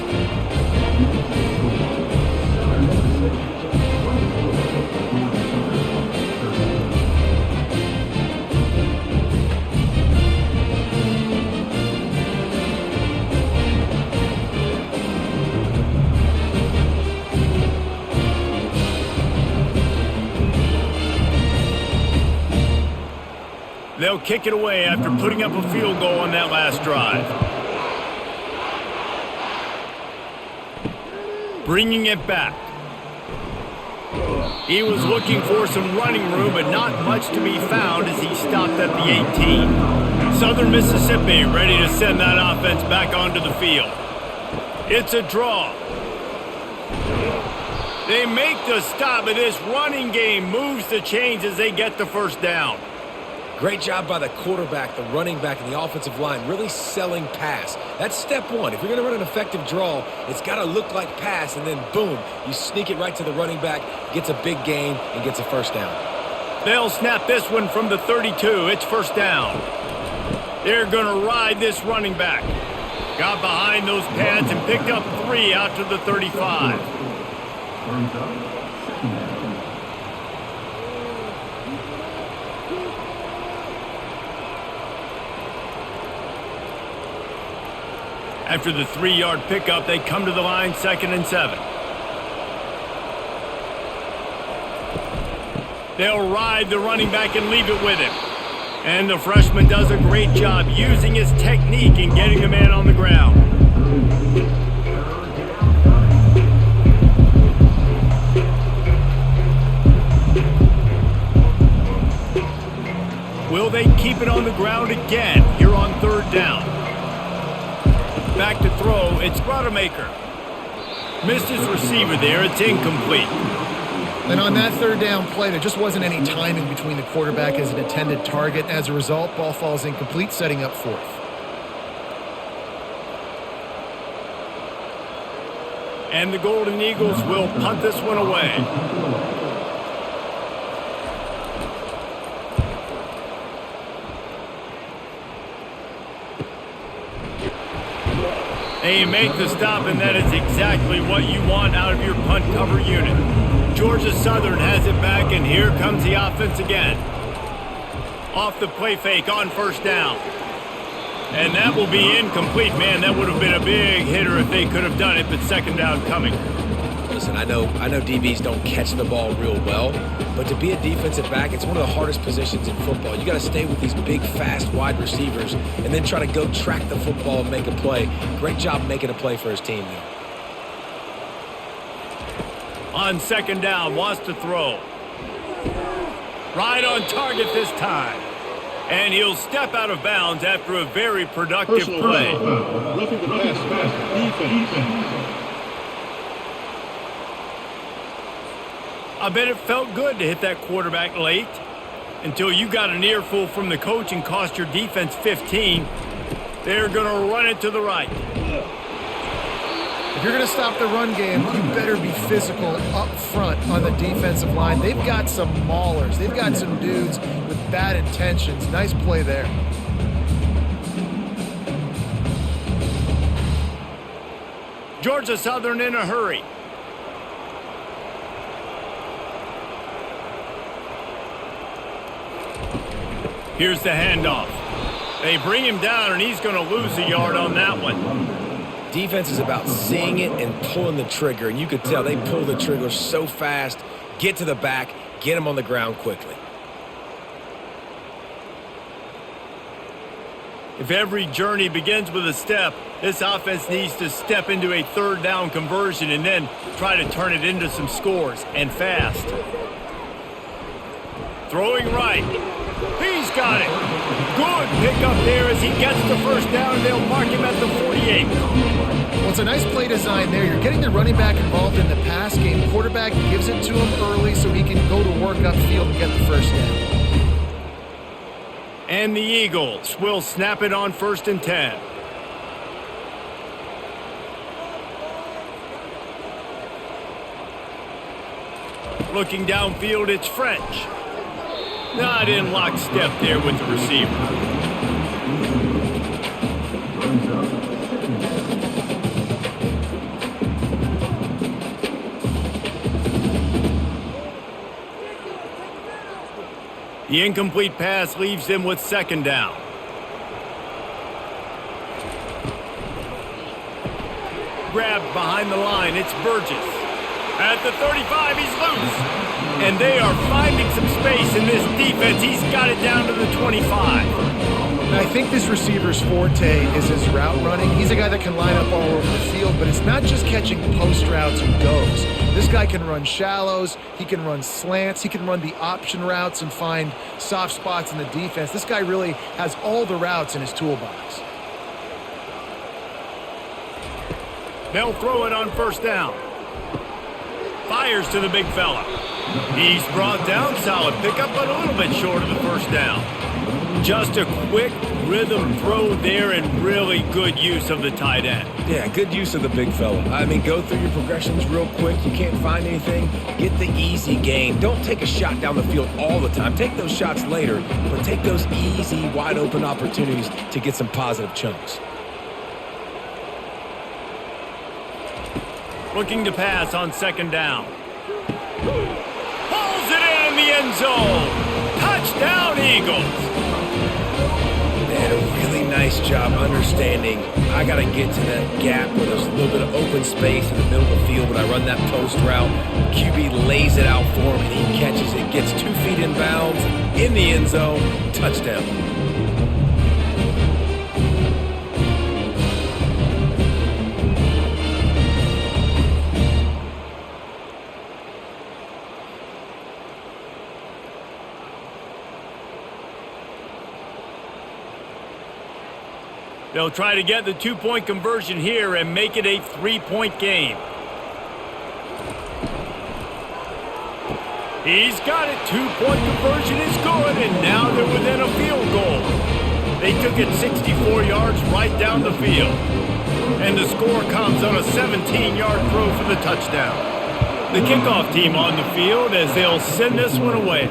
They'll kick it away after putting up a field goal on that last drive. Bringing it back. He was looking for some running room, but not much to be found as he stopped at the 18. Southern Mississippi ready to send that offense back onto the field. It's a draw. They make the stop, but this running game moves the chains as they get the first down. Great job by the quarterback, the running back, and the offensive line, really selling pass. That's step one. If you're going to run an effective draw, it's got to look like pass, and then boom, you sneak it right to the running back, gets a big gain, and gets a first down. They'll snap this one from the 32. It's first down. They're going to ride this running back. Got behind those pads and picked up 3 out to the 35. After the 3-yard pickup, they come to the line, 2nd and 7. They'll ride the running back and leave it with him. And the freshman does a great job using his technique in getting the man on the ground. Will they keep it on the ground again here on third down? Back to throw, it's Rodemaker. Missed his receiver there, it's incomplete. And on that third down play, there just wasn't any timing between the quarterback as an intended target. As a result, ball falls incomplete, setting up fourth. And the Golden Eagles will punt this one away. They make the stop, and that is exactly what you want out of your punt cover unit. Georgia Southern has it back, and here comes the offense again. Off the play fake on first down. And that will be incomplete. Man, that would have been a big hitter if they could have done it, but second down coming. Listen, I know DBs don't catch the ball real well, but to be a defensive back, it's one of the hardest positions in football. You got to stay with these big, fast, wide receivers and then try to go track the football and make a play. Great job making a play for his team there. On second down, wants to throw. Right on target this time. And he'll step out of bounds after a very productive play. Roughing the pass, defense. I bet it felt good to hit that quarterback late until you got an earful from the coach and cost your defense 15. They're going to run it to the right. If you're going to stop the run game, you better be physical up front on the defensive line. They've got some maulers. They've got some dudes with bad intentions. Nice play there. Georgia Southern in a hurry. Here's the handoff. They bring him down, and he's going to lose a yard on that one. Defense is about seeing it and pulling the trigger, and you could tell they pull the trigger so fast, get to the back, get him on the ground quickly. If every journey begins with a step, this offense needs to step into a third down conversion and then try to turn it into some scores, and fast. Throwing right. He's got it. Good pickup there as he gets the first down. They'll mark him at the 48. Well, it's a nice play design there. You're getting the running back involved in the pass game. Quarterback gives it to him early so he can go to work upfield and get the first down. And the Eagles will snap it on 1st and 10. Looking downfield, it's French. Not in lockstep there with the receiver. The incomplete pass leaves them with second down. Grabbed behind the line, it's Burgess. At the 35, he's loose. And they are finding some space in this defense. He's got it down to the 25. And I think this receiver's forte is his route running. He's a guy that can line up all over the field, but it's not just catching post routes and goes. This guy can run shallows, he can run slants, he can run the option routes and find soft spots in the defense. This guy really has all the routes in his toolbox. They'll throw it on first down. Fires to the big fella. He's brought down, solid pickup, but a little bit short of the first down. Just a quick rhythm throw there and really good use of the tight end. Yeah, good use of the big fella. I mean, go through your progressions real quick. You can't find anything. Get the easy gain. Don't take a shot down the field all the time. Take those shots later, but take those easy, wide open opportunities to get some positive chunks. Looking to pass on second down. Pulls it in the end zone. Touchdown, Eagles. Man, a really nice job understanding I got to get to that gap where there's a little bit of open space in the middle of the field when I run that post route. QB lays it out for him, and he catches it, gets 2 feet in bounds, in the end zone, touchdown. They'll try to get the two-point conversion here and make it a three-point game. He's got it. Two-point conversion is good, and now they're within a field goal. They took it 64 yards right down the field. And the score comes on a 17-yard throw for the touchdown. The kickoff team on the field as they'll send this one away.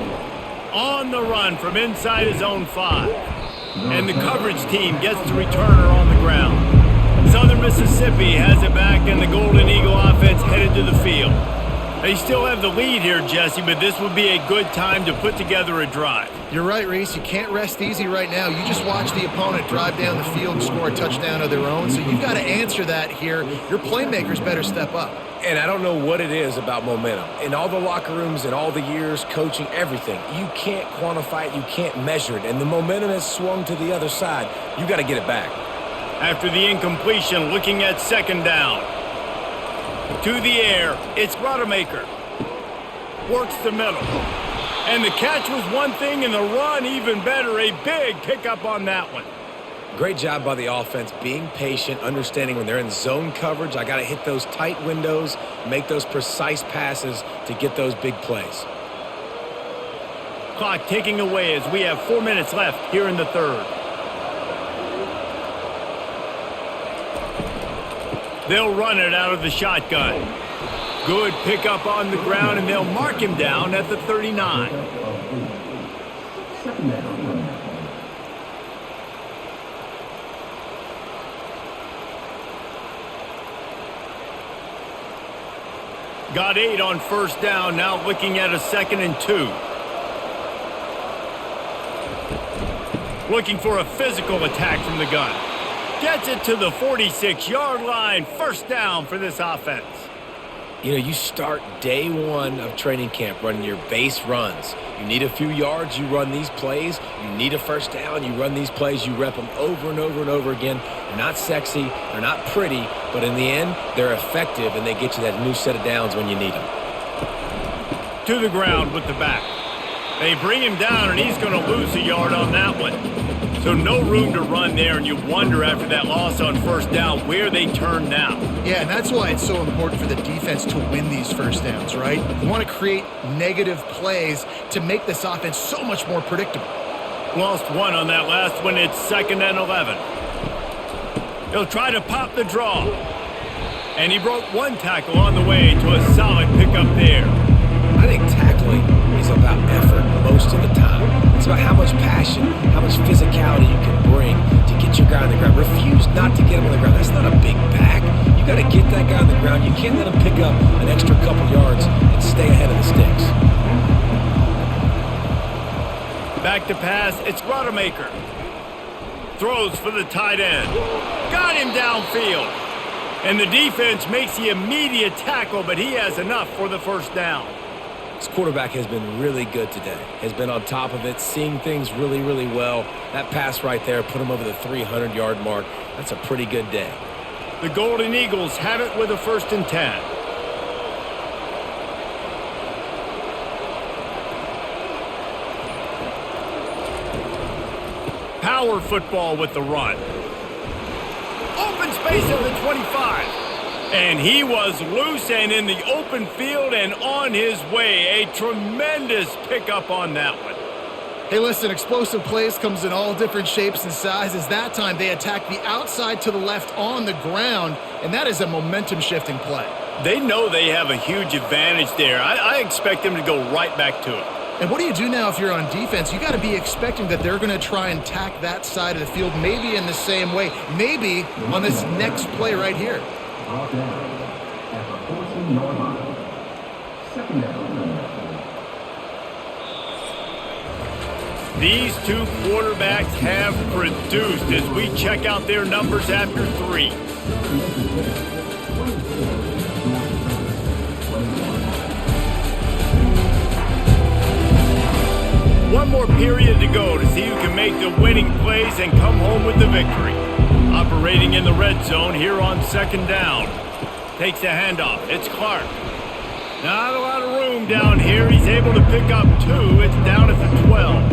On the run from inside his own 5. And the coverage team gets the returner on the ground. Southern Mississippi has it back, and the Golden Eagle offense headed to the field. They still have the lead here, Jesse, but this would be a good time to put together a drive. You're right, Reese. You can't rest easy right now. You just watch the opponent drive down the field and score a touchdown of their own, so you've got to answer that here. Your playmakers better step up. And I don't know what it is about momentum. In all the locker rooms, in all the years, coaching, everything, you can't quantify it, you can't measure it. And the momentum has swung to the other side. You got to get it back. After the incompletion, looking at second down. To the air, it's Rodemaker. Works the middle. And the catch was one thing, and the run even better. A big pickup on that one. Great job by the offense, being patient, understanding when they're in zone coverage, I got to hit those tight windows, make those precise passes to get those big plays. Clock ticking away as we have 4 minutes left here in the third. They'll run it out of the shotgun. Good pickup on the ground, and they'll mark him down at the 39. Got 8 on first down, now looking at a 2nd and 2. Looking for a physical attack from the gun. Gets it to the 46-yard line. First down for this offense. You know, you start day one of training camp running your base runs. You need a few yards, you run these plays. You need a first down, you run these plays. You rep them over and over and over again. They're not sexy, they're not pretty, but in the end, they're effective, and they get you that new set of downs when you need them. To the ground with the back. They bring him down, and he's going to lose a yard on that one. So no room to run there, and you wonder after that loss on first down where they turn now. Yeah, and that's why it's so important for the defense to win these first downs, right? You want to create negative plays to make this offense so much more predictable. Lost one on that last one. It's 2nd and 11. He'll try to pop the draw. And he broke one tackle on the way to a solid pickup there. I think tackling is about effort most of the time. It's about how much passion, how much physicality you can bring to get your guy on the ground. Refuse not to get him on the ground. That's not a big back. You got to get that guy on the ground. You can't let him pick up an extra couple yards and stay ahead of the sticks. Back to pass. It's Rodemaker. Throws for the tight end. Got him downfield. And the defense makes the immediate tackle, but he has enough for the first down. This quarterback has been really good today. Has been on top of it, seeing things really, really well. That pass right there put him over the 300-yard mark. That's a pretty good day. The Golden Eagles have it with a 1st and 10. Power football with the run. Open space at the 25. And he was loose and in the open field and on his way. A tremendous pickup on that one. Hey, listen, explosive plays comes in all different shapes and sizes. That time they attack the outside to the left on the ground, and that is a momentum-shifting play. They know they have a huge advantage there. I expect them to go right back to it. And what do you do now if you're on defense? You got to be expecting that they're going to try and attack that side of the field, maybe in the same way, maybe on this next play right here. These two quarterbacks have produced as we check out their numbers after 3. One more period to go to see who can make the winning plays and come home with the victory. Operating in the red zone here on 2nd down. Takes the handoff. It's Clark. Not a lot of room down here. He's able to pick up 2. It's down at the 12.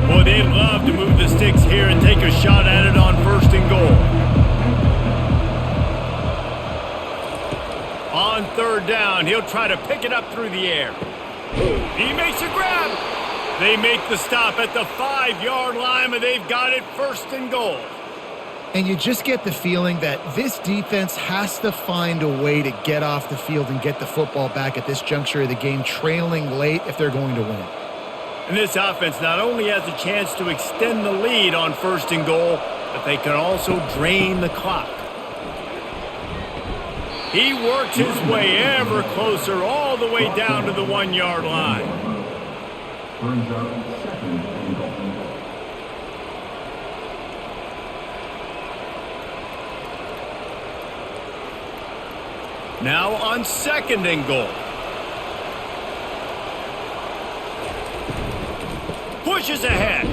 Boy, they'd love to move the sticks here and take a shot at it on 1st and goal. On 3rd down, he'll try to pick it up through the air. He makes a grab. They make the stop at the 5-yard line, but they've got it 1st and goal. And you just get the feeling that this defense has to find a way to get off the field and get the football back at this juncture of the game, trailing late if they're going to win. And this offense not only has a chance to extend the lead on 1st and goal, but they can also drain the clock. He works his way ever closer all the way down to the 1-yard line. Now on 2nd and goal. Pushes ahead.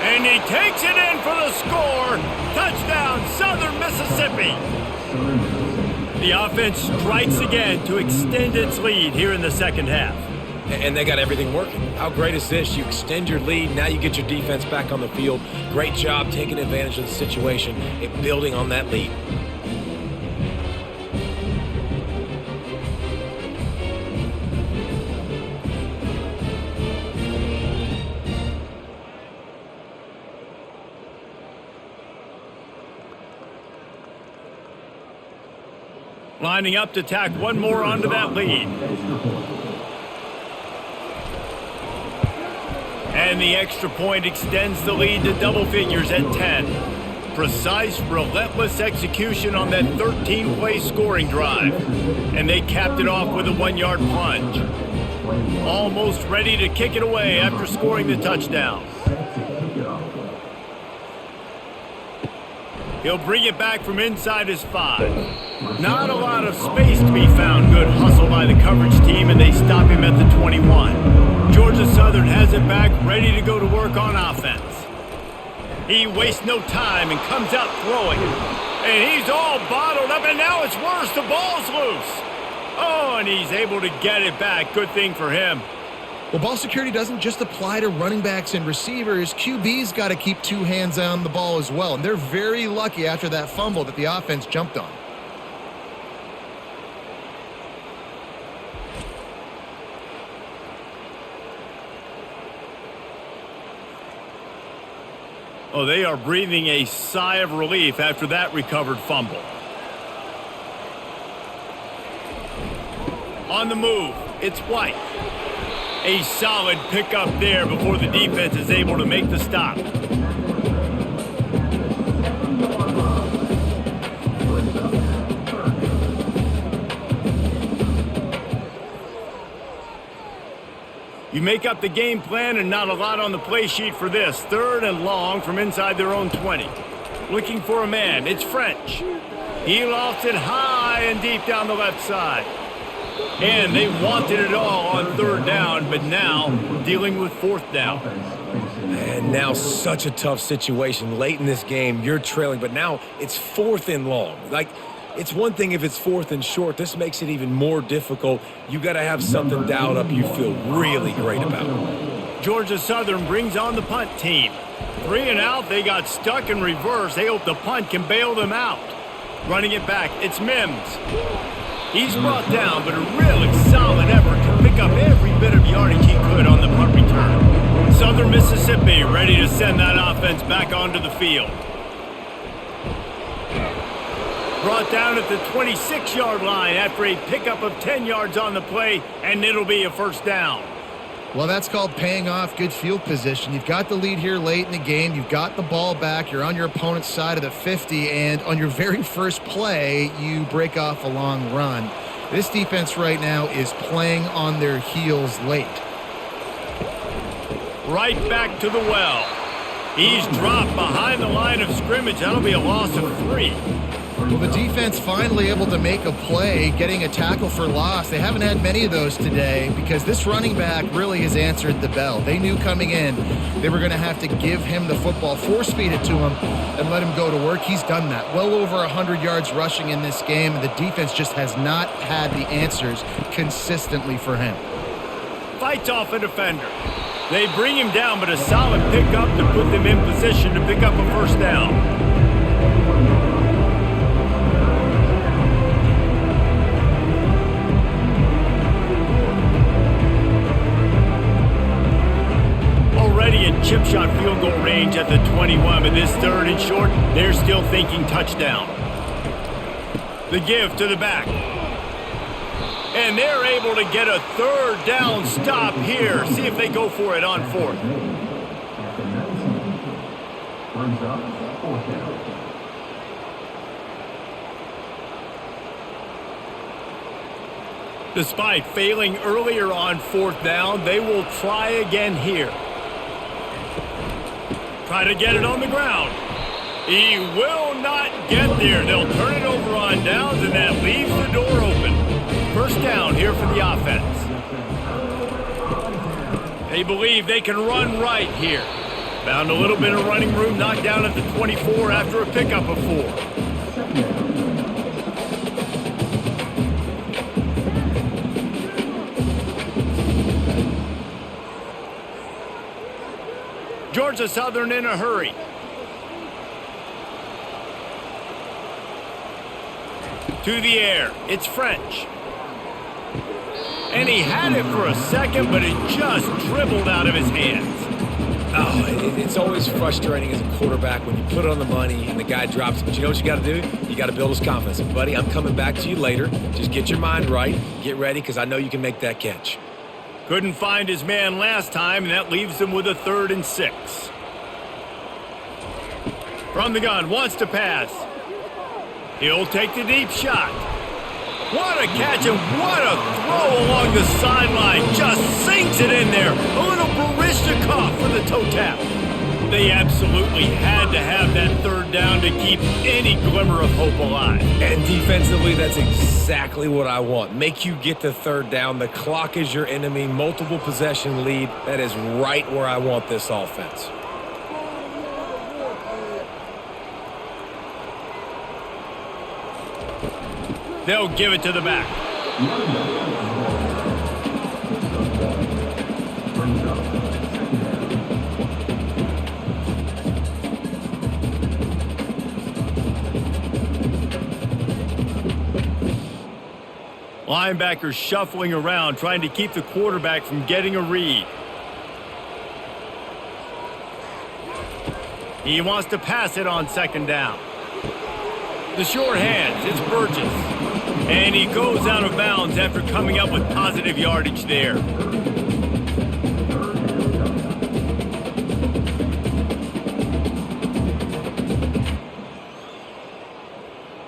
And he takes it in for the score. Touchdown, Southern Mississippi. The offense strikes again to extend its lead here in the 2nd half. And they got everything working. How great is this? You extend your lead. Now you get your defense back on the field. Great job taking advantage of the situation and building on that lead. Lining up to tack one more onto that lead. And the extra point extends the lead to double figures at 10. Precise, relentless execution on that 13-play scoring drive. And they capped it off with a 1-yard plunge. Almost ready to kick it away after scoring the touchdown. He'll bring it back from inside his 5. Not a lot of space to be found. Good hustle by the coverage team, and they stop him at the 21. Georgia Southern has it back, ready to go to work on offense. He wastes no time and comes out throwing. And he's all bottled up, and now it's worse. The ball's loose. Oh, and he's able to get it back. Good thing for him. Well, ball security doesn't just apply to running backs and receivers. QB's got to keep 2 hands on the ball as well. And they're very lucky after that fumble that the offense jumped on. Oh, they are breathing a sigh of relief after that recovered fumble. On the move, it's White. A solid pickup there before the defense is able to make the stop. You make up the game plan and not a lot on the play sheet for this. 3rd and long from inside their own 20. Looking for a man. It's French. He lofts it high and deep down the left side. And they wanted it all on 3rd down, but now dealing with 4th down. And now such a tough situation. Late in this game, you're trailing, but now it's 4th and long. Like, it's one thing if it's 4th and short. This makes it even more difficult. You got to have something dialed up you feel really great about. Georgia Southern brings on the punt team. 3 and out, they got stuck in reverse. They hope the punt can bail them out. Running it back, it's Mims. He's brought down, but a really solid effort to pick up every bit of yardage he could on the punt return. Southern Mississippi ready to send that offense back onto the field. Brought down at the 26-yard line after a pickup of 10 yards on the play, and it'll be a 1st down. Well, that's called paying off good field position. You've got the lead here late in the game. You've got the ball back. You're on your opponent's side of the 50, and on your very first play, you break off a long run. This defense right now is playing on their heels late. Right back to the well. He's dropped behind the line of scrimmage. That'll be a loss of 3. Well, the defense finally able to make a play, getting a tackle for loss. They haven't had many of those today because this running back really has answered the bell. They knew coming in they were going to have to give him the football, force-feed it to him, and let him go to work. He's done that. Well over 100 yards rushing in this game. The defense just has not had the answers consistently for him. Fights off a defender. They bring him down, but a solid pickup to put them in position to pick up a first down. Already in chip shot field goal range at the 21, but this 3rd and short, they're still thinking touchdown. The give to the back. And they're able to get a 3rd down stop here. See if they go for it on 4th. Despite failing earlier on 4th down, they will try again here. Try to get it on the ground. He will not get there. They'll turn it over on downs, and that leaves the door open. First down here for the offense. They believe they can run right here. Found a little bit of running room, knocked down at the 24 after a pickup of 4. Georgia Southern in a hurry. To the air. It's French. And he had it for a second, but it just dribbled out of his hands. Oh, it's always frustrating as a quarterback when you put it on the money and the guy drops it. But you know what you got to do? You got to build his confidence. Buddy, I'm coming back to you later. Just get your mind right. Get ready, because I know you can make that catch. Couldn't find his man last time, and that leaves him with a 3rd and 6. From the gun, wants to pass. He'll take the deep shot. What a catch and what a throw along the sideline. Just sinks it in there. A little Barishnikov for the toe tap. They absolutely had to have that 3rd down to keep any glimmer of hope alive. And defensively, that's exactly what I want. Make you get the 3rd down. The clock is your enemy. Multiple possession lead. That is right where I want this offense. They'll give it to the back. Linebackers shuffling around, trying to keep the quarterback from getting a read. He wants to pass it on 2nd down. The short hands, it's Burgess. And he goes out of bounds after coming up with positive yardage there.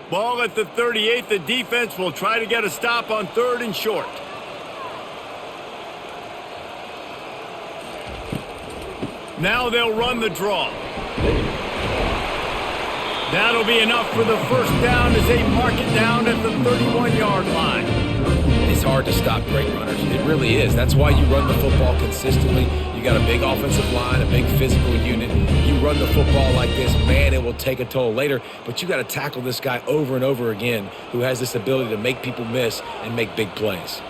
Ball at the 38. The defense will try to get a stop on 3rd and short. Now they'll run the draw. That'll be enough for the first down as they mark it down at the 31-yard line. It's hard to stop great runners. It really is. That's why you run the football consistently. You got a big offensive line, a big physical unit. You run the football like this, man, it will take a toll later. But you got to tackle this guy over and over again who has this ability to make people miss and make big plays.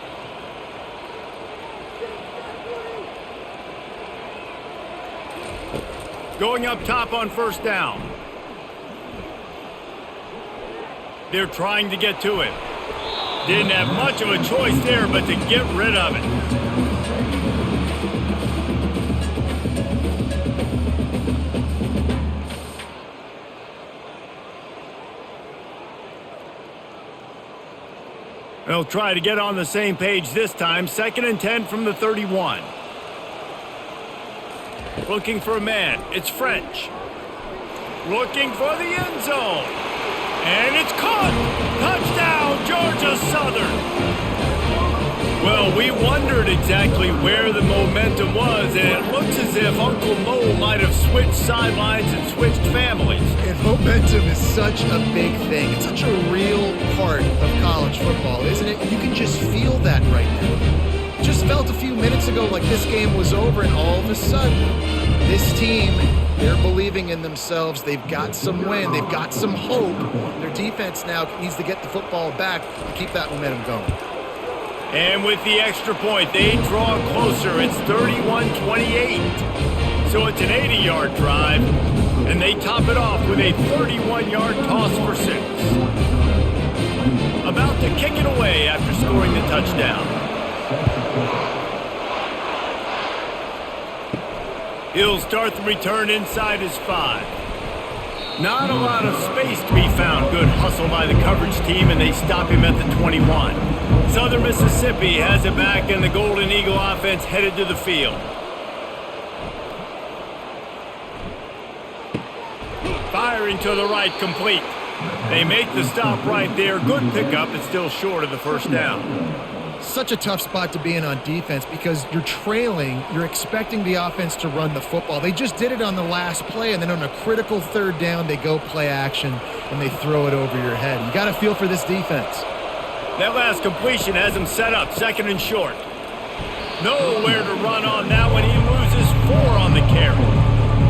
Going up top on first down. They're trying to get to him. Didn't have much of a choice there, but to get rid of it. They'll try to get on the same page this time. 2nd and 10 from the 31. Looking for a man. It's French. Looking for the end zone. And it's caught! Touchdown, Georgia Southern! Well, we wondered exactly where the momentum was, and it looks as if Uncle Mo might have switched sidelines and switched families. And momentum is such a big thing. It's such a real part of college football, isn't it? You can just feel that right now. Just felt a few minutes ago like this game was over, and all of a sudden, this team, they're believing in themselves. They've got some wind. They've got some hope. Their defense now needs to get the football back to keep that momentum going. And with the extra point, they draw closer. It's 31-28. So it's an 80-yard drive, and they top it off with a 31-yard toss for 6. About to kick it away after scoring the touchdown. He'll start the return inside his 5. Not a lot of space to be found. Good hustle by the coverage team, and they stop him at the 21. Southern Mississippi has it back, and the Golden Eagle offense headed to the field. Firing to the right, complete. They make the stop right there. Good pickup. It's still short of the first down. Such a tough spot to be in on defense because you're trailing, you're expecting the offense to run the football. They just did it on the last play, and then on a critical third down, they go play action, and they throw it over your head. You got to feel for this defense. That last completion has him set up, 2nd and short. Nowhere to run on that one. He loses 4 on the carry.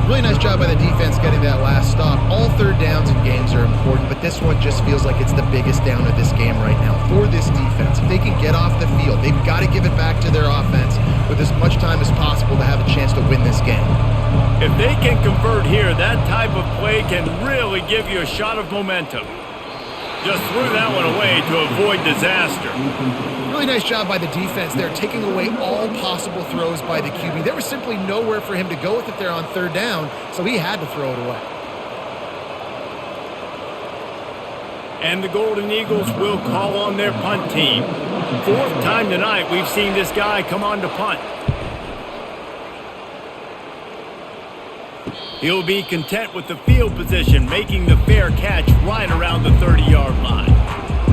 Really nice job by the defense getting that last stop. All third downs in games are important, but this one just feels like it's the biggest down of this game right now for this defense. If they can get off the field, they've got to give it back to their offense with as much time as possible to have a chance to win this game. If they can convert here, that type of play can really give you a shot of momentum. Just threw that one away to avoid disaster. Really nice job by the defense there, taking away all possible throws by the QB. There was simply nowhere for him to go with it there on third down, so he had to throw it away. And the Golden Eagles will call on their punt team. 4th time tonight we've seen this guy come on to punt. He'll be content with the field position, making the fair catch right around the 30-yard line.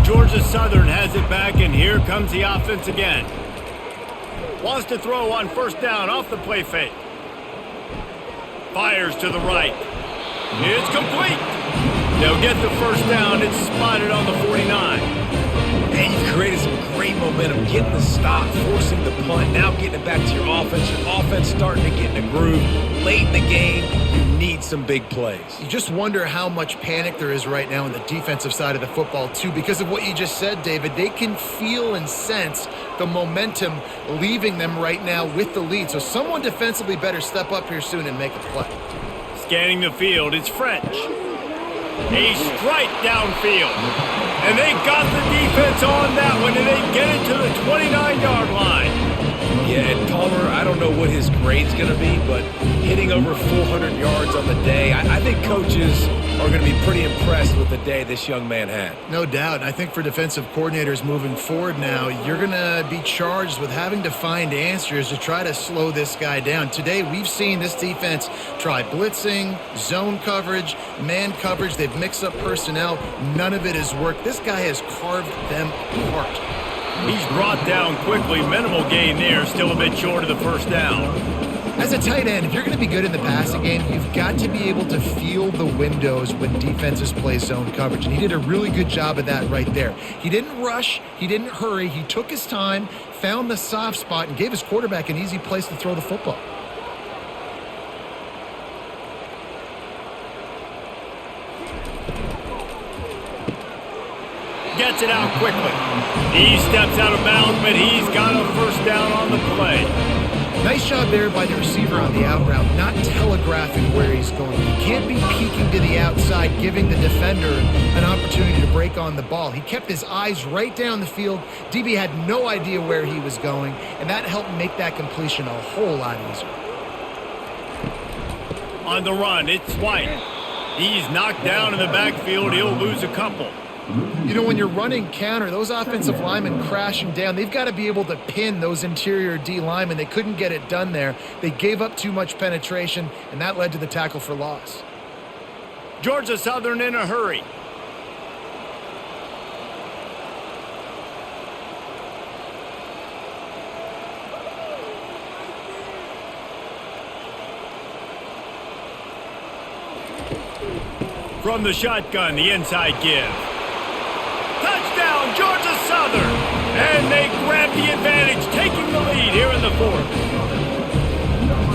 Georgia Southern has it back, and here comes the offense again. Wants to throw on first down off the play fake. Fires to the right. It's complete. They'll get the first down. It's spotted on the 49. And you've created some great momentum, getting the stop, forcing the punt, now getting it back to your offense. Your offense starting to get in a groove. Late in the game, you need some big plays. You just wonder how much panic there is right now on the defensive side of the football, too, because of what you just said, David. They can feel and sense the momentum leaving them right now with the lead. So someone defensively better step up here soon and make a play. Scanning the field, it's French. A strike downfield. And they got the defense on that one, and they get it to the 29-yard line. Yeah, and Palmer, I don't know what his grade's going to be, but hitting over 400 yards on the day, I think coaches are going to be pretty impressed with the day this young man had. No doubt. And I think for defensive coordinators moving forward now, you're going to be charged with having to find answers to try to slow this guy down. Today, we've seen this defense try blitzing, zone coverage, man coverage. They've mixed up personnel. None of it has worked. This guy has carved them apart. He's brought down quickly. Minimal gain there. Still a bit short of the first down. As a tight end, if you're going to be good in the passing game, you've got to be able to feel the windows when defenses play zone coverage. And he did a really good job of that right there. He didn't rush. He didn't hurry. He took his time, found the soft spot, and gave his quarterback an easy place to throw the football. Gets it out quickly. He steps out of bounds, but he's got a first down on the play. Nice job there by the receiver on the out route, not telegraphing where he's going. He can't be peeking to the outside, giving the defender an opportunity to break on the ball. He kept his eyes right down the field. DB had no idea where he was going, and that helped make that completion a whole lot easier. On the run, it's White. He's knocked down in the backfield. He'll lose a couple. You know, when you're running counter, those offensive linemen crashing down, they've got to be able to pin those interior D linemen. They couldn't get it done there. They gave up too much penetration, and that led to the tackle for loss. Georgia Southern in a hurry. From the shotgun, the inside give. Touchdown, Georgia Southern! And they grab the advantage, taking the lead here in the fourth.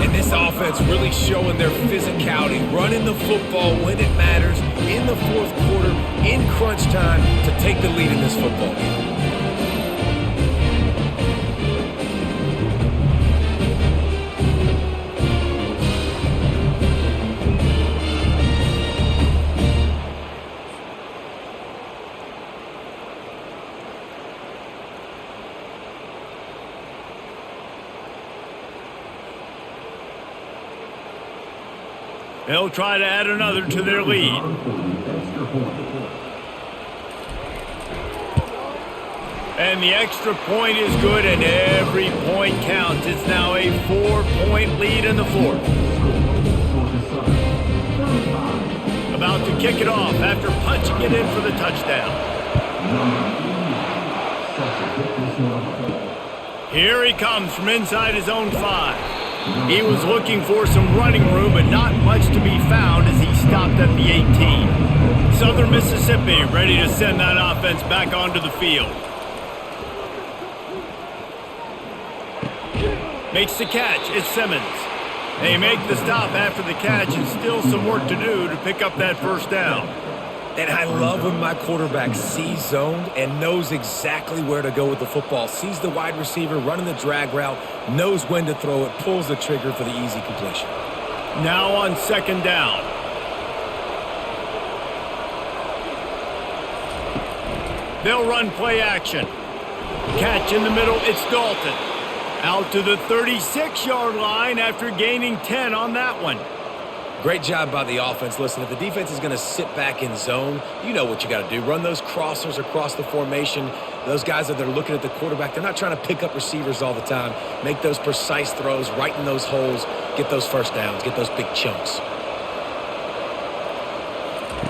And this offense really showing their physicality, running the football when it matters, in the fourth quarter, in crunch time, to take the lead in this football game. They'll try to add another to their lead. And the extra point is good, and every point counts. It's now a 4-point lead in the fourth. About to kick it off after punching it in for the touchdown. Here he comes from inside his own 5. He was looking for some running room, but not much to be found as he stopped at the 18. Southern Mississippi ready to send that offense back onto the field. Makes the catch. It's Simmons. They make the stop after the catch, and still some work to do to pick up that first down. And I love when my quarterback sees zoned and knows exactly where to go with the football. Sees the wide receiver running the drag route, knows when to throw it, pulls the trigger for the easy completion. Now on second down. They'll run play action. Catch in the middle, it's Dalton. Out to the 36-yard line after gaining 10 on that one. Great job by the offense. Listen, if the defense is going to sit back in zone, you know what you got to do. Run those crossers across the formation. Those guys that they're looking at the quarterback, they're not trying to pick up receivers all the time. Make those precise throws, right in those holes, get those first downs, get those big chunks.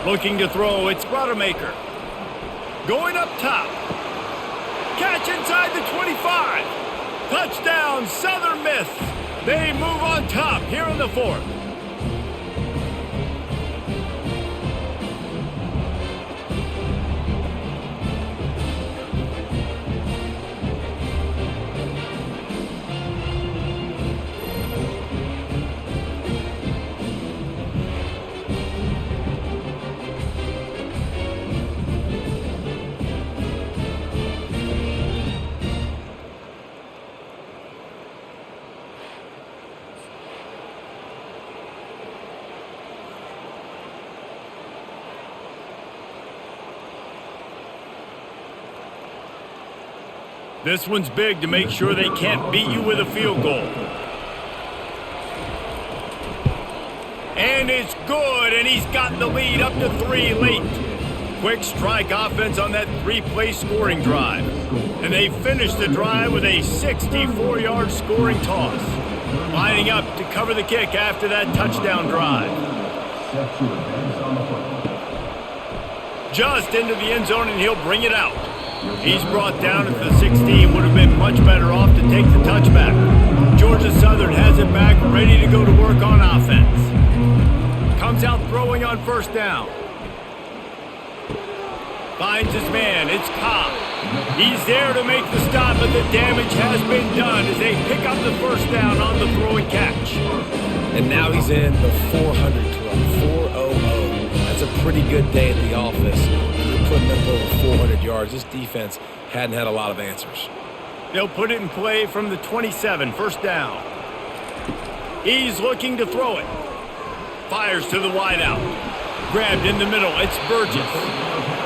Looking to throw, it's Rodemaker. Going up top. Catch inside the 25. Touchdown, Southern Miss. They move on top here in the fourth. This one's big to make sure they can't beat you with a field goal. And it's good, and he's got the lead up to 3 late. Quick strike offense on that 3-play scoring drive. And they finish the drive with a 64-yard scoring toss. Lining up to cover the kick after that touchdown drive. Just into the end zone, and he'll bring it out. He's brought down at the 16. Would have been much better off to take the touchback. Georgia Southern has it back, ready to go to work on offense. Comes out throwing on first down. Finds his man. It's Cobb. He's there to make the stop, but the damage has been done as they pick up the first down on the throw and catch. And now he's in the 400 club, 400. That's a pretty good day at the office. You're putting up over 400 yards. This defense hadn't had a lot of answers. They'll put it in play from the 27, first down. He's looking to throw it. Fires to the wideout. Grabbed in the middle. It's Burgess.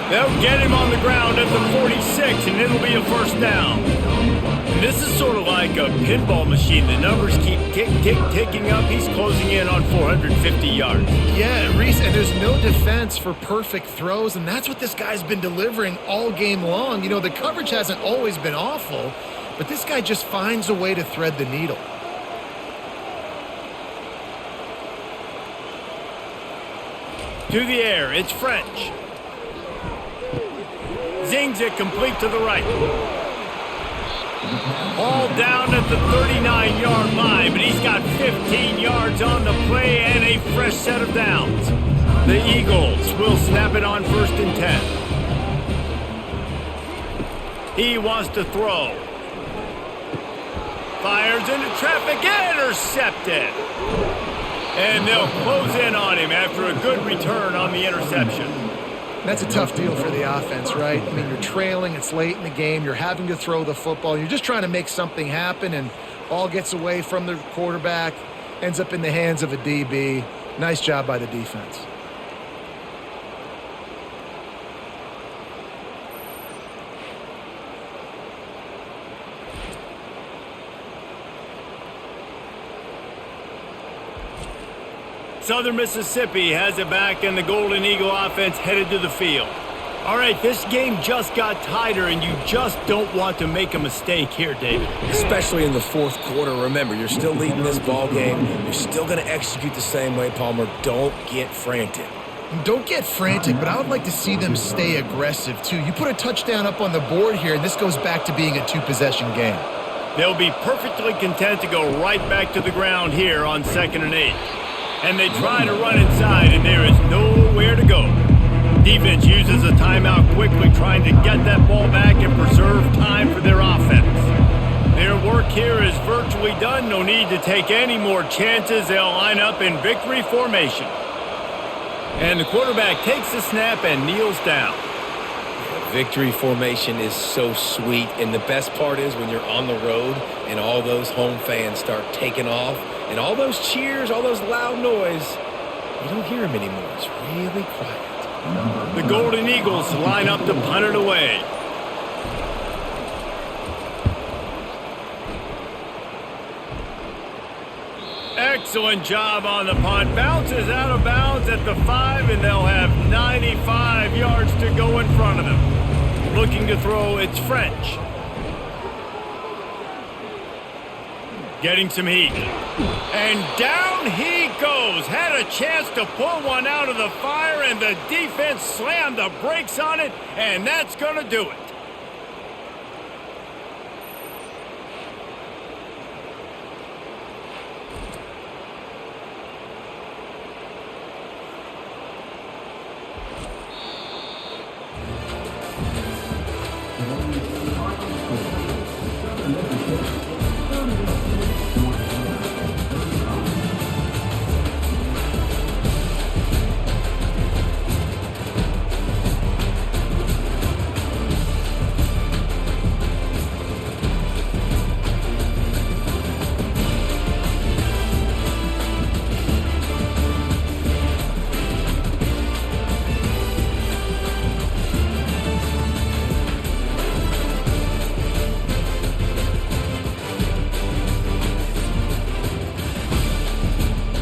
They'll get him on the ground at the 46, and it'll be a first down. And this is sort of like a pinball machine. The numbers keep ticking up. He's closing in on 450 yards. Yeah, Reese, and there's no defense for perfect throws, and that's what this guy's been delivering all game long. You know, the coverage hasn't always been awful, but this guy just finds a way to thread the needle. To the air, it's French. Zings it complete to the right. All down at the 39-yard line, but he's got 15 yards on the play and a fresh set of downs. The Eagles will snap it on 1st and 10. He wants to throw. Fires into traffic, intercepted. And they'll close in on him after a good return on the interception. That's a tough deal for the offense, right? I mean, you're trailing, it's late in the game, you're having to throw the football, you're just trying to make something happen, and ball gets away from the quarterback, ends up in the hands of a DB. Nice job by the defense. Southern Mississippi has it back, and the Golden Eagle offense headed to the field. All right, this game just got tighter, and you just don't want to make a mistake here, David. Especially in the fourth quarter. Remember, you're still leading this ball game. You're still going to execute the same way, Palmer. Don't get frantic. Don't get frantic, but I would like to see them stay aggressive, too. You put a touchdown up on the board here, and this goes back to being a two-possession game. They'll be perfectly content to go right back to the ground here on 2nd and 8. And they try to run inside, and there is nowhere to go. Defense uses a timeout quickly, trying to get that ball back and preserve time for their offense. Their work here is virtually done. No need to take any more chances. They'll line up in victory formation. And the quarterback takes the snap and kneels down. Victory formation is so sweet, and the best part is when you're on the road and all those home fans start taking off, and all those cheers, all those loud noise, you don't hear them anymore. It's really quiet. The Golden Eagles line up to punt it away. Excellent job on the punt. Bounces out of bounds at the 5, and they'll have 95 yards to go in front of them. Looking to throw, it's French. Getting some heat. And down he goes. Had a chance to pull one out of the fire, and the defense slammed the brakes on it, and that's going to do it.